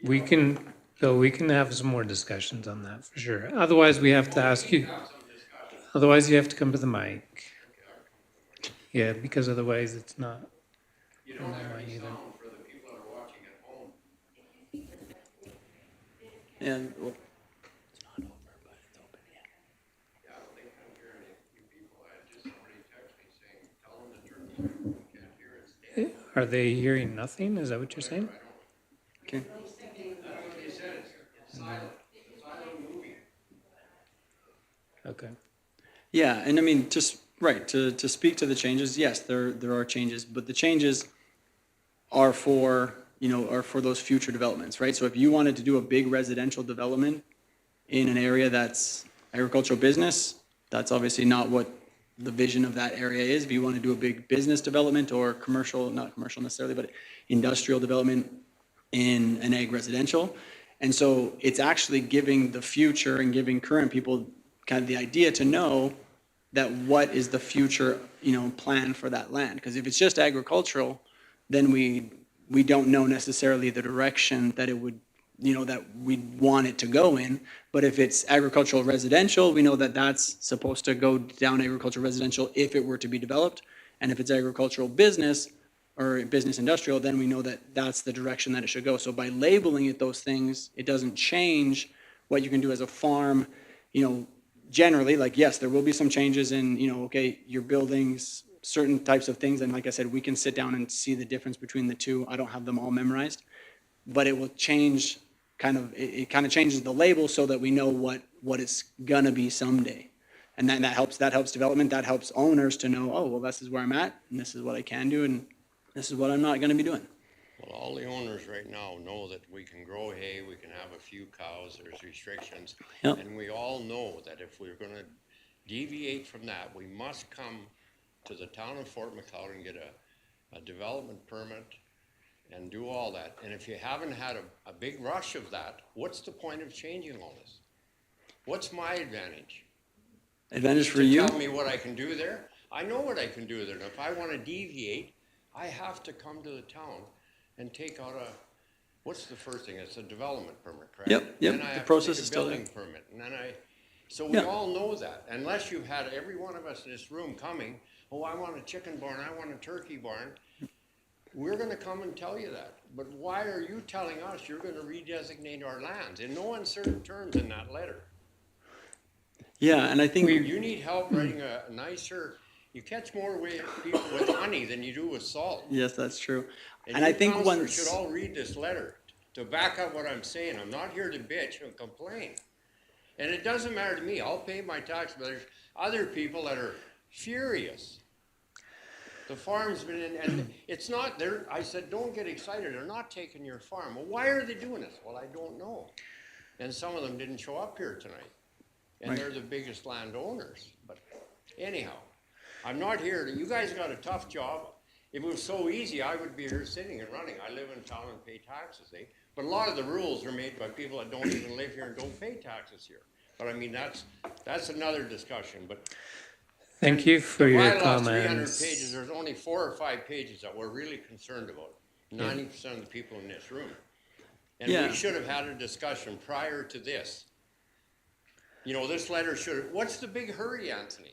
we can, Bill, we can have some more discussions on that for sure. Otherwise, we have to ask you, Have some discussion. otherwise you have to come to the mic. Yeah, because otherwise it's not. You don't have any either. sound for the people that are watching at home. And well, Yeah, I don't think I'm hearing any people. I had just somebody text me saying, tell them to turn the microphone, can't hear it. It's dead. Are they hearing nothing? Is that what you're saying? okay. That's what they said. It's silent. It's silent movie. Okay. Yeah, and I mean, just right to speak to the changes. Yes, there are changes, but the changes are for those future developments, right? So if you wanted to do a big residential development in an area that's agricultural business, that's obviously not what the vision of that area is. If you want to do a big business development or commercial, not commercial necessarily, but industrial development in an ag residential. And so it's actually giving the future and giving current people kind of the idea to know that what is the future, plan for that land. Because if it's just agricultural, then we don't know necessarily the direction that it would, that we want it to go in. But if it's agricultural residential, we know that that's supposed to go down agricultural residential if it were to be developed. And if it's agricultural business or business industrial, then we know that that's the direction that it should go. So by labeling it those things, it doesn't change what you can do as a farm, generally, like, yes, there will be some changes in, okay, your buildings, certain types of things. And like I said, we can sit down and see the difference between the two. I don't have them all memorized, but it will change it kind of changes the label so that we know what it's gonna be someday. And then that helps development, that helps owners to know, oh, well, this is where I'm at and this is what I can do and this is what I'm not gonna be doing. Well, all the owners right now know that we can grow hay, we can have a few cows, there's restrictions. Yep. And we all know that if we're gonna deviate from that, we must come to the town of Fort McLeod and get a development permit and do all that. And if you haven't had a big rush of that, what's the point of changing all this? What's my advantage? Advantage for To you? tell me what I can do there? I know what I can do there. And if I wanna deviate, I have to come to the town and take out what's the first thing? It's a development permit, correct? Yep, Then I the have to process take is a still there. building permit, and then so we Yeah. all know that. Unless you've had every one of us in this room coming, oh, I want a chicken barn, I want a turkey barn. We're gonna come and tell you that. But why are you telling us you're gonna redesignate our lands? In no uncertain terms in that letter. Yeah, and I think, You need help writing a nicer, you catch more people with honey than you do with salt. yes, that's true. And you I think counselors once, should all read this letter to back up what I'm saying. I'm not here to bitch and complain. And it doesn't matter to me. I'll pay my tax, but there's other people that are furious. The farm's been in, and it's not there. I said, don't get excited. They're not taking your farm. Well, why are they doing this? Well, I don't know. And some of them didn't show up here tonight. And Right. they're the biggest landowners. But anyhow, I'm not here. You guys got a tough job. If it was so easy, I would be here sitting and running. I live in town and pay taxes, eh? But a lot of the rules are made by people that don't even live here and don't pay taxes here. But I mean, that's another discussion, but. Thank you for your Bylaw's 300 comments. pages, there's only 4 or 5 pages that we're really concerned about. 90% of the people in this room. And Yeah. we should have had a discussion prior to this. This letter what's the big hurry, Anthony?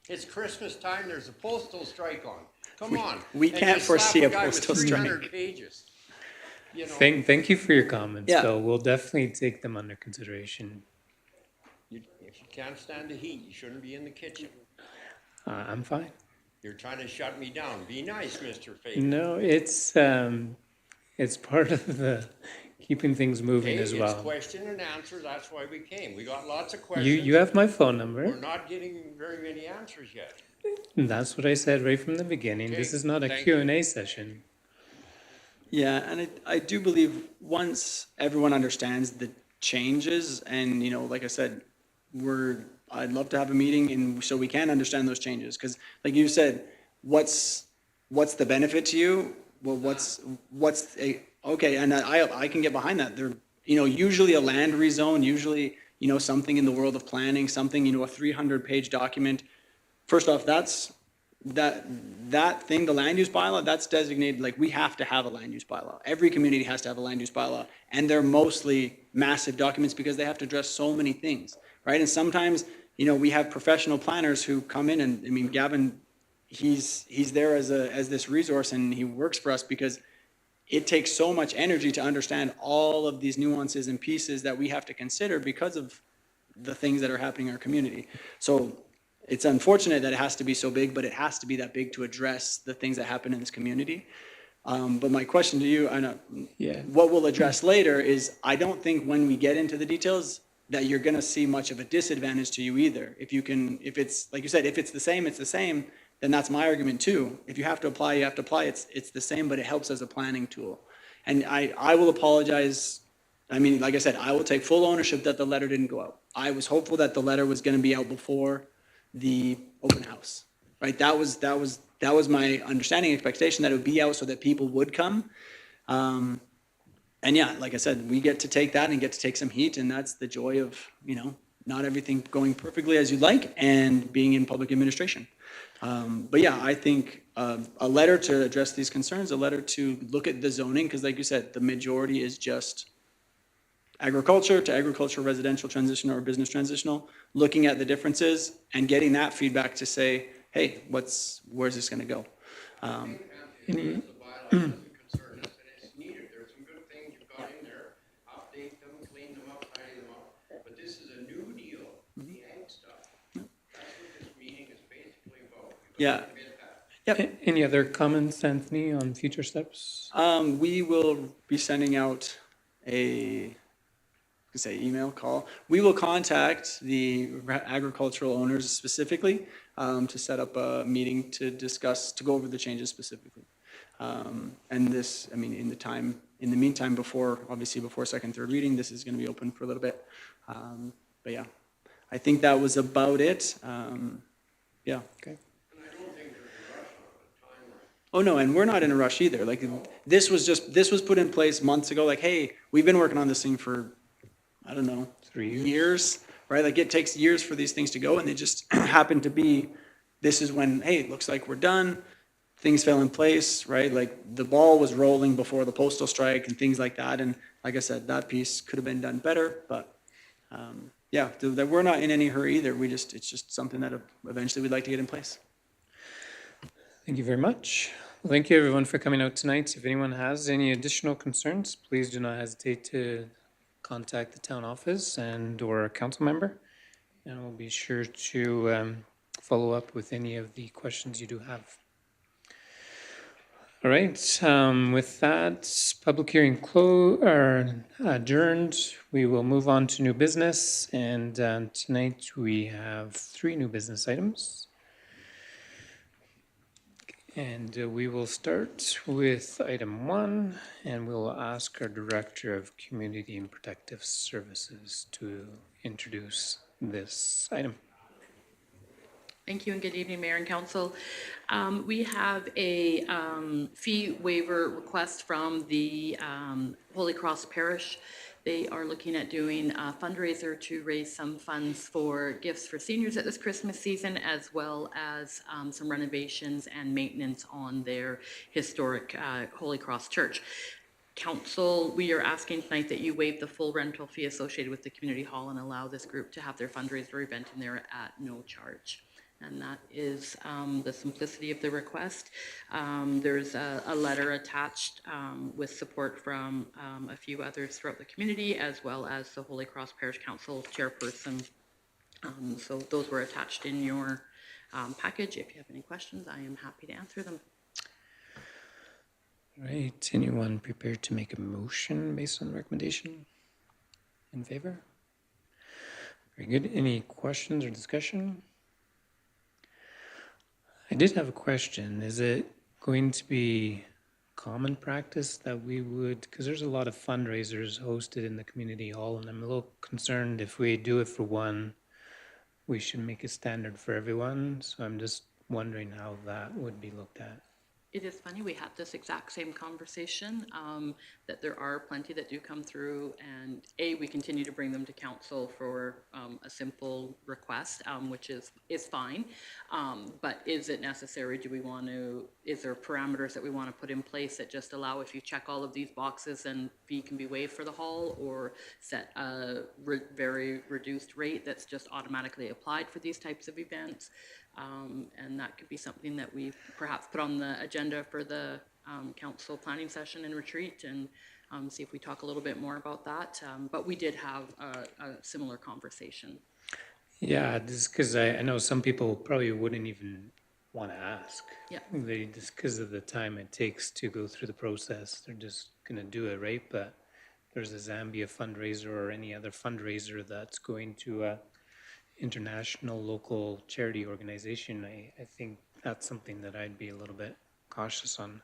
It's Christmas time, there's a postal strike on. Come on. we And can't you slap foresee a guy with postal 300 strike. pages. Thank you for your comments, Yeah. Bill. We'll definitely take them under consideration. If you can't stand the heat, you shouldn't be in the kitchen. I'm fine. You're trying to shut me down. Be nice, Mr. Fagan. No, it's part of the keeping things moving Hey, as it's well. question and answer, that's why we came. We got lots of questions. You have my phone We're number. not getting very many answers yet. That's what I said right from the beginning. This Okay, is not a thank Q&A session. yeah, and I do believe once everyone understands the changes and, like I said, I'd love to have a meeting and so we can understand those changes. Because like you said, what's the benefit to you? Well, okay, and I can get behind that. There, usually a land rezone, usually, something in the world of planning, something, a 300-page document. First off, that thing, the land use bylaw, that's designated, like, we have to have a land use bylaw. Every community has to have a land use bylaw, and they're mostly massive documents because they have to address so many things, right? And sometimes, we have professional planners who come in, and, I mean, Gavin, he's there as this resource, and he works for us because it takes so much energy to understand all of these nuances and pieces that we have to consider because of the things that are happening in our community. So it's unfortunate that it has to be so big, but it has to be that big to address the things that happen in this community. But my question to you, I know, what we'll address later is, I don't think when we get into the details that you're going to see much of a disadvantage to you either. If it's, like you said, if it's the same, it's the same, then that's my argument too. If you have to apply, you have to apply. It's the same, but it helps as a planning tool. And I will apologize. I mean, like I said, I will take full ownership that the letter didn't go out. I was hopeful that the letter was going to be out before the open house, right? That was my understanding, expectation, that it would be out so that people would come. And yeah, like I said, we get to take that and get to take some heat, and that's the joy of, not everything going perfectly as you'd like and being in public administration. But yeah, I think a letter to address these concerns, a letter to look at the zoning, because like you said, the majority is just agriculture to agricultural, residential transitional, or business transitional, looking at the differences and getting that feedback to say, hey, where's this going to go? Yeah. Yep. Any other comments, Anthony, on future steps? We will be sending out email, call. We will contact the agricultural owners specifically to set up a meeting to go over the changes specifically. And this, I mean, in the meantime, before second, third reading, this is going to be open for a little bit. But yeah, I think that was about it. Yeah. Okay. Oh, no, and we're not in a rush either. Like, this was put in place months ago. Like, hey, we've been working on this thing for, I don't know, 3 years, right? Like, it takes years for these things to go, and they just happen to be, this is when, hey, it looks like we're done. Things fell in place, right? Like, the ball was rolling before the postal strike and things like that. And like I said, that piece could have been done better, but yeah, that we're not in any hurry either. It's just something that eventually we'd like to get in place. Thank you very much. Well, thank you everyone for coming out tonight. If anyone has any additional concerns, please do not hesitate to contact the town office or a council member, and we'll be sure to follow up with any of the questions you do have. All right, with that, public hearing adjourned. We will move on to new business, and tonight we have 3 new business items. And we will start with item 1, and we'll ask our Director of Community and Protective Services to introduce this item. Thank you and good evening, Mayor and Council. We have a fee waiver request from the Holy Cross Parish. They are looking at doing a fundraiser to raise some funds for gifts for seniors at this Christmas season, as well as some renovations and maintenance on their historic Holy Cross Church. Council, we are asking tonight that you waive the full rental fee associated with the community hall and allow this group to have their fundraiser event in there at no charge. And that is the simplicity of the request. There's a letter attached with support from a few others throughout the community, as well as the Holy Cross Parish Council chairperson. So those were attached in your package. If you have any questions, I am happy to answer them. All right, anyone prepared to make a motion based on the recommendation? In favor? Very good. Any questions or discussion? I did have a question. Is it going to be common practice that we would, because there's a lot of fundraisers hosted in the community hall, and I'm a little concerned if we do it for one, we should make a standard for everyone. So I'm just wondering how that would be looked at. It is funny, we had this exact same conversation, that there are plenty that do come through, and we continue to bring them to council for a simple request, which is fine. But is it necessary? Do we want to, is there parameters that we want to put in place that just allow, if you check all of these boxes, then fee can be waived for the haul, or set a very reduced rate that's just automatically applied for these types of events? And that could be something that we perhaps put on the agenda for the council planning session and retreat, and see if we talk a little bit more about that. But we did have a similar conversation. Yeah, just because I know some people probably wouldn't even want to ask. Yeah. They just because of the time it takes to go through the process, they're just gonna do it, right? But there's a Zambia fundraiser or any other fundraiser that's going to a international local charity organization. I think that's something that I'd be a little bit cautious on.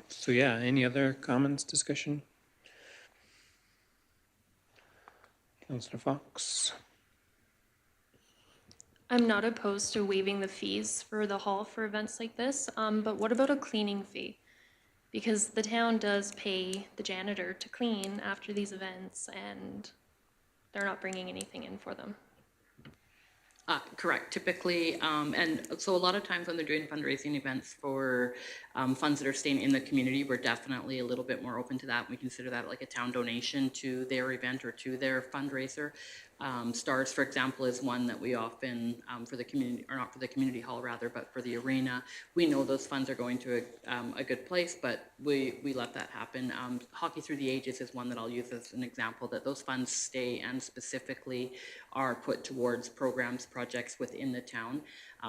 So yeah, any other comments, discussion? Councillor Fox? I'm not opposed to waiving the fees for the hall for events like this, but what about a cleaning fee? Because the town does pay the janitor to clean after these events, and they're not bringing anything in for them. Correct, typically, and so a lot of times when they're doing fundraising events for funds that are staying in the community, we're definitely a little bit more open to that. We consider that like a town donation to their event or to their fundraiser. Stars, for example, is one that we often, for the community, or not for the community hall rather, but for the arena, we know those funds are going to a good place, but we let that happen. Hockey Through the Ages is one that I'll use as an example, that those funds stay and specifically are put towards programs, projects within the town.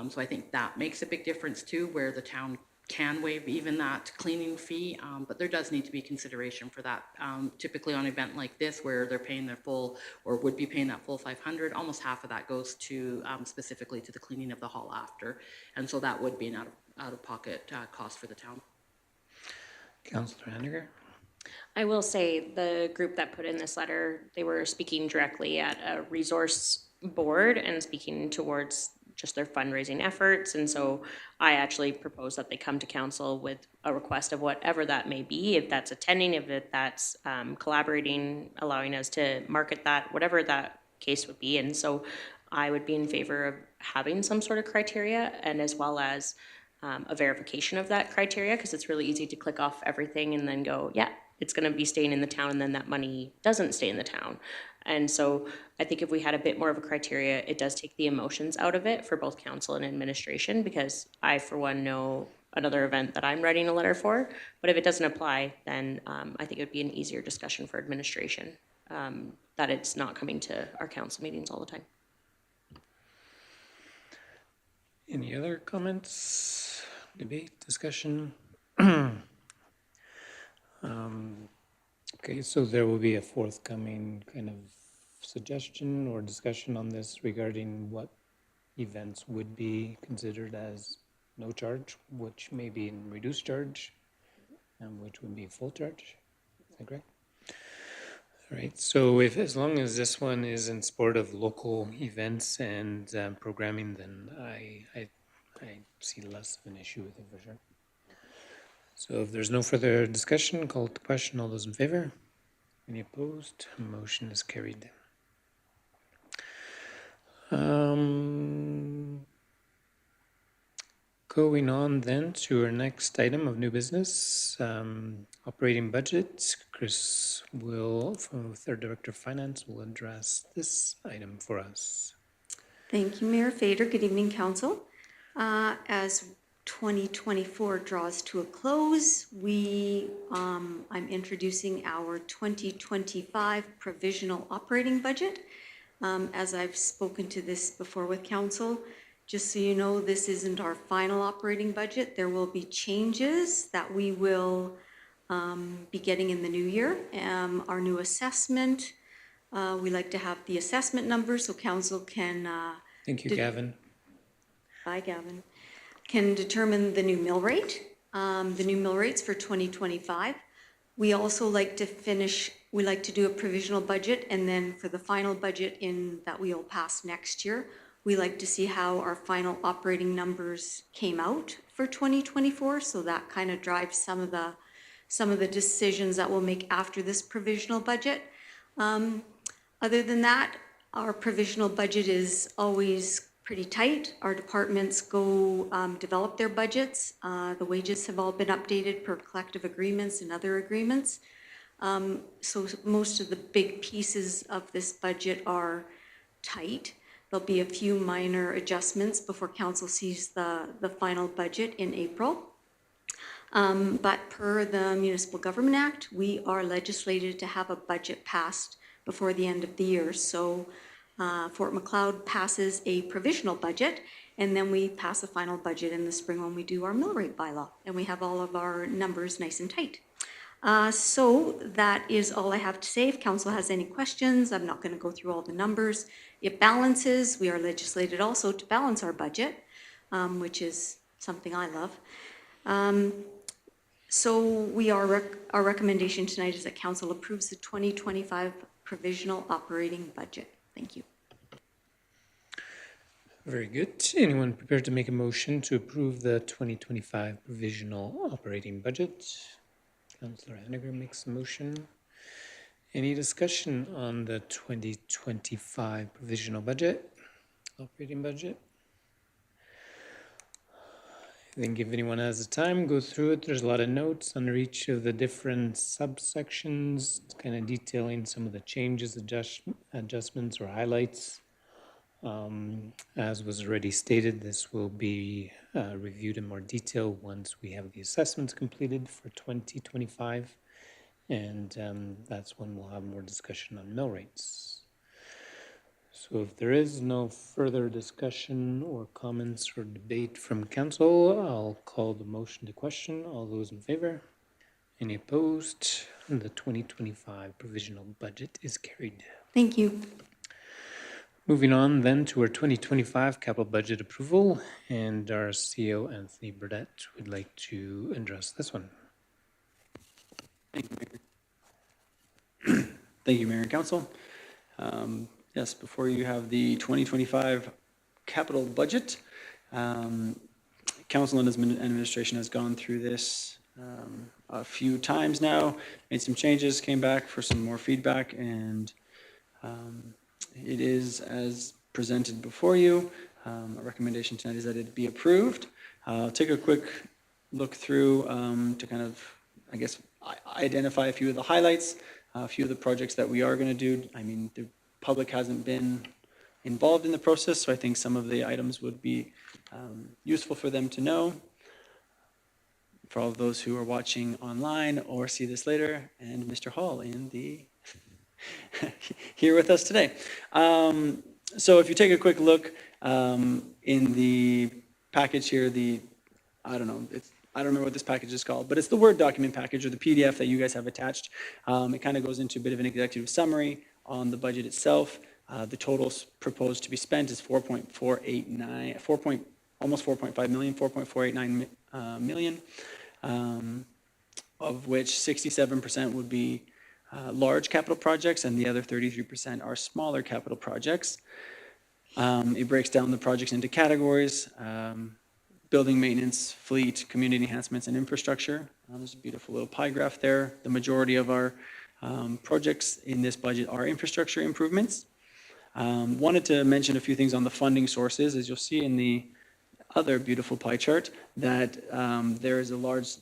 So I think that makes a big difference too, where the town can waive even that cleaning fee, but there does need to be consideration for that. Typically on an event like this, where they're paying their full, or would be paying that full 500, almost half of that goes to specifically to the cleaning of the hall after, and so that would be an out-of-pocket cost for the town. Councillor Henniger? I will say the group that put in this letter, they were speaking directly at a resource board and speaking towards just their fundraising efforts. And so I actually propose that they come to council with a request of whatever that may be, if that's attending, if that's collaborating, allowing us to market that, whatever that case would be. And so I would be in favor of having some sort of criteria, and as well as a verification of that criteria, because it's really easy to click off everything and then go, yeah, it's going to be staying in the town, and then that money doesn't stay in the town. And so I think if we had a bit more of a criteria, it does take the emotions out of it for both council and administration, because I, for one, know another event that I'm writing a letter for, but if it doesn't apply, then I think it would be an easier discussion for administration, that it's not coming to our council meetings all the time. Any other comments, debate, discussion? Okay, so there will be a forthcoming kind of suggestion or discussion on this regarding what events would be considered as no charge, which may be in reduced charge, and which would be full charge. Is that correct? All right, so if, as long as this one is in support of local events and programming, then I see less of an issue with it for sure. So if there's no further discussion, call to question. All those in favor? Any opposed? Motion is carried. Going on then to our next item of new business, operating budget. Chris will, with our Director of Finance, will address this item for us. Thank you, Mayor Fader. Good evening, Council. As 2024 draws to a close, I'm introducing our 2025 provisional operating budget. As I've spoken to this before with Council, just so you know, this isn't our final operating budget. There will be changes that we will be getting in the new year. Our new assessment, we like to have the assessment numbers so Council can... Thank you, Gavin. Bye, Gavin. Can determine the new mill rate, the new mill rates for 2025. We also like to finish we like to do a provisional budget, and then for the final budget that we'll pass next year, we like to see how our final operating numbers came out for 2024. So that kind of drives some of the decisions that we'll make after this provisional budget. Other than that, our provisional budget is always pretty tight. Our departments go develop their budgets. The wages have all been updated per collective agreements and other agreements. So most of the big pieces of this budget are tight. There'll be a few minor adjustments before council sees the final budget in April. But per the Municipal Government Act, we are legislated to have a budget passed before the end of the year. So Fort Macleod passes a provisional budget, and then we pass a final budget in the spring when we do our mill rate bylaw, and we have all of our numbers nice and tight. So that is all I have to say. If council has any questions, I'm not going to go through all the numbers. It balances. We are legislated also to balance our budget, which is something I love. So our recommendation tonight is that council approves the 2025 provisional operating budget. Thank you. Very good. Anyone prepared to make a motion to approve the 2025 provisional operating budget? Councillor Henniger makes a motion. Any discussion on the 2025 provisional budget, operating budget? I think if anyone has the time, go through it. There's a lot of notes under each of the different subsections, kind of detailing some of the changes, adjustments, or highlights. As was already stated, this will be reviewed in more detail once we have the assessments completed for 2025. And that's when we'll have more discussion on mill rates. So if there is no further discussion or comments or debate from council, I'll call the motion to question. All those in favor? Any opposed? The 2025 provisional budget is carried. Thank you. Moving on then to our 2025 capital budget approval, and our CEO, Anthony Burdett, would like to address this one. Thank you, Mayor. Thank you, Mayor and Council. Yes, before you have the 2025 capital budget. Council and administration has gone through this a few times now, made some changes, came back for some more feedback, and it is as presented before you. A recommendation tonight is that it be approved. I'll take a quick look through to kind of, I guess, identify a few of the highlights, a few of the projects that we are going to do. I mean, the public hasn't been involved in the process, so I think some of the items would be useful for them to know. For all of those who are watching online or see this later, and Mr. Hall in the here with us today. So if you take a quick look in the package here, I don't remember what this package is called, but it's the Word document package or the PDF that you guys have attached. It kind of goes into a bit of an executive summary on the budget itself. The totals proposed to be spent is almost 4.5 million, 4.489 million, of which 67% would be large capital projects and the other 33% are smaller capital projects. It breaks down the projects into categories: building maintenance, fleet, community enhancements, and infrastructure. There's a beautiful little pie graph there. The majority of our projects in this budget are infrastructure improvements. Wanted to mention a few things on the funding sources. As you'll see in the other beautiful pie chart, that there is a large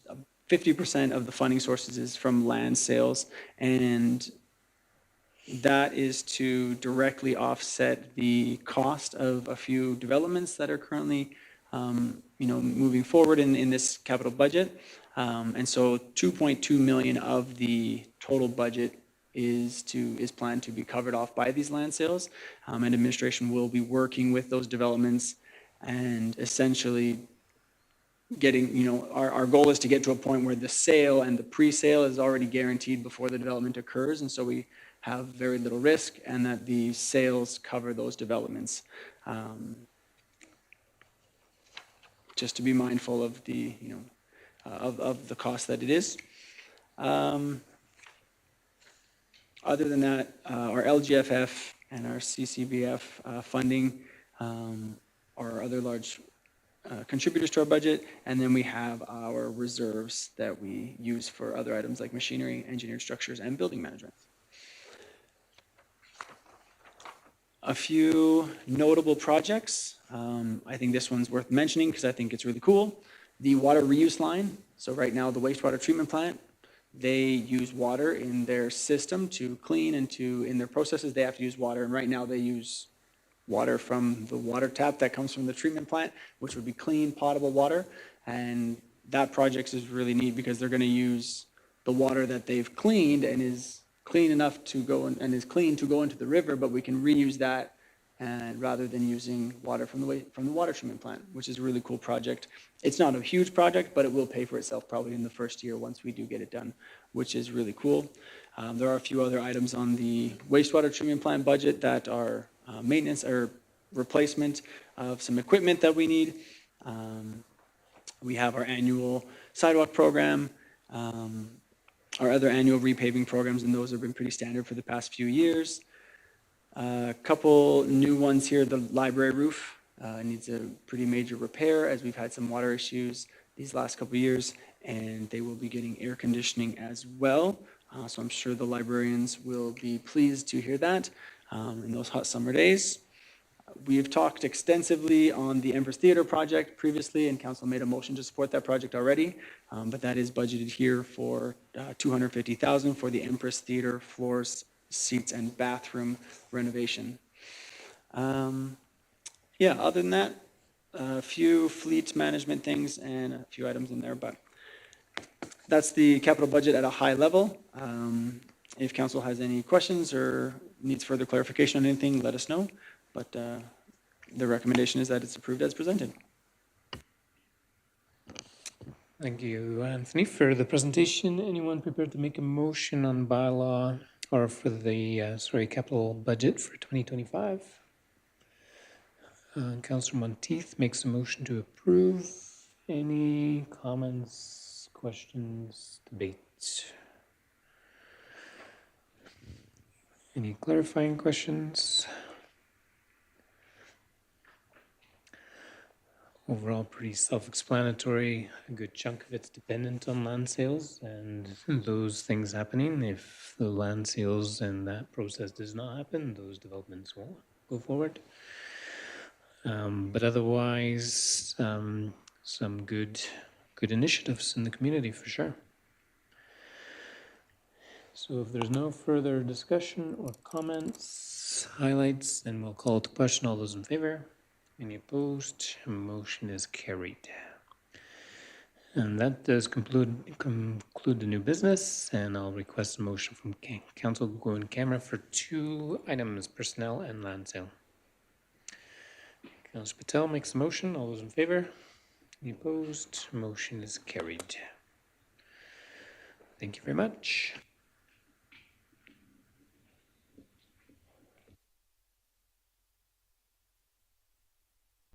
50% of the funding sources is from land sales, and that is to directly offset the cost of a few developments that are currently moving forward in this capital budget. And so 2.2 million of the total budget is planned to be covered off by these land sales, and administration will be working with those developments and essentially getting, our goal is to get to a point where the sale and the pre-sale is already guaranteed before the development occurs, and so we have very little risk, and that the sales cover those developments. Just to be mindful of the, of the cost that it is. Other than that, our LGFF and our CCBF funding are other large contributors to our budget. And then we have our reserves that we use for other items like machinery, engineered structures, and building management. A few notable projects. I think this one's worth mentioning because I think it's really cool. The water reuse line. So right now, the wastewater treatment plant, they use water in their system to clean and in their processes, they have to use water. And right now they use water from the water tap that comes from the treatment plant, which would be clean, potable water. And that project is really neat because they're going to use the water that they've cleaned and is clean enough to go and is clean to go into the river, but we can reuse that and rather than using water from the water treatment plant, which is a really cool project. It's not a huge project, but it will pay for itself probably in the first year once we do get it done, which is really cool. There are a few other items on the wastewater treatment plant budget that are maintenance or replacement of some equipment that we need. We have our annual sidewalk program, our other annual repaving programs, and those have been pretty standard for the past few years. A couple new ones here, the library roof needs a pretty major repair as we've had some water issues these last couple years, and they will be getting air conditioning as well. So I'm sure the librarians will be pleased to hear that in those hot summer days. We have talked extensively on the Empress Theater project previously, and council made a motion to support that project already, but that is budgeted here for $250,000 for the Empress Theater floors, seats, and bathroom renovation. Yeah, other than that, a few fleet management things and a few items in there, but that's the capital budget at a high level. If council has any questions or needs further clarification on anything, let us know. But the recommendation is that it's approved as presented. Thank you, Anthony, for the presentation. Anyone prepared to make a motion on bylaw or for the, capital budget for 2025? Councillor Monteith makes a motion to approve. Any comments, questions, debates? Any clarifying questions? Overall, pretty self-explanatory. A good chunk of it's dependent on land sales and those things happening. If the land sales and that process does not happen, those developments won't go forward. But otherwise, some good initiatives in the community for sure. So if there's no further discussion or comments, highlights, then we'll call it to question. All those in favor? Any opposed? Motion is carried. And that does conclude the new business, and I'll request a motion from council to go in camera for 2 items, personnel and land sale. Councillor Patel makes a motion. All those in favor? Any opposed? Motion is carried. Thank you very much.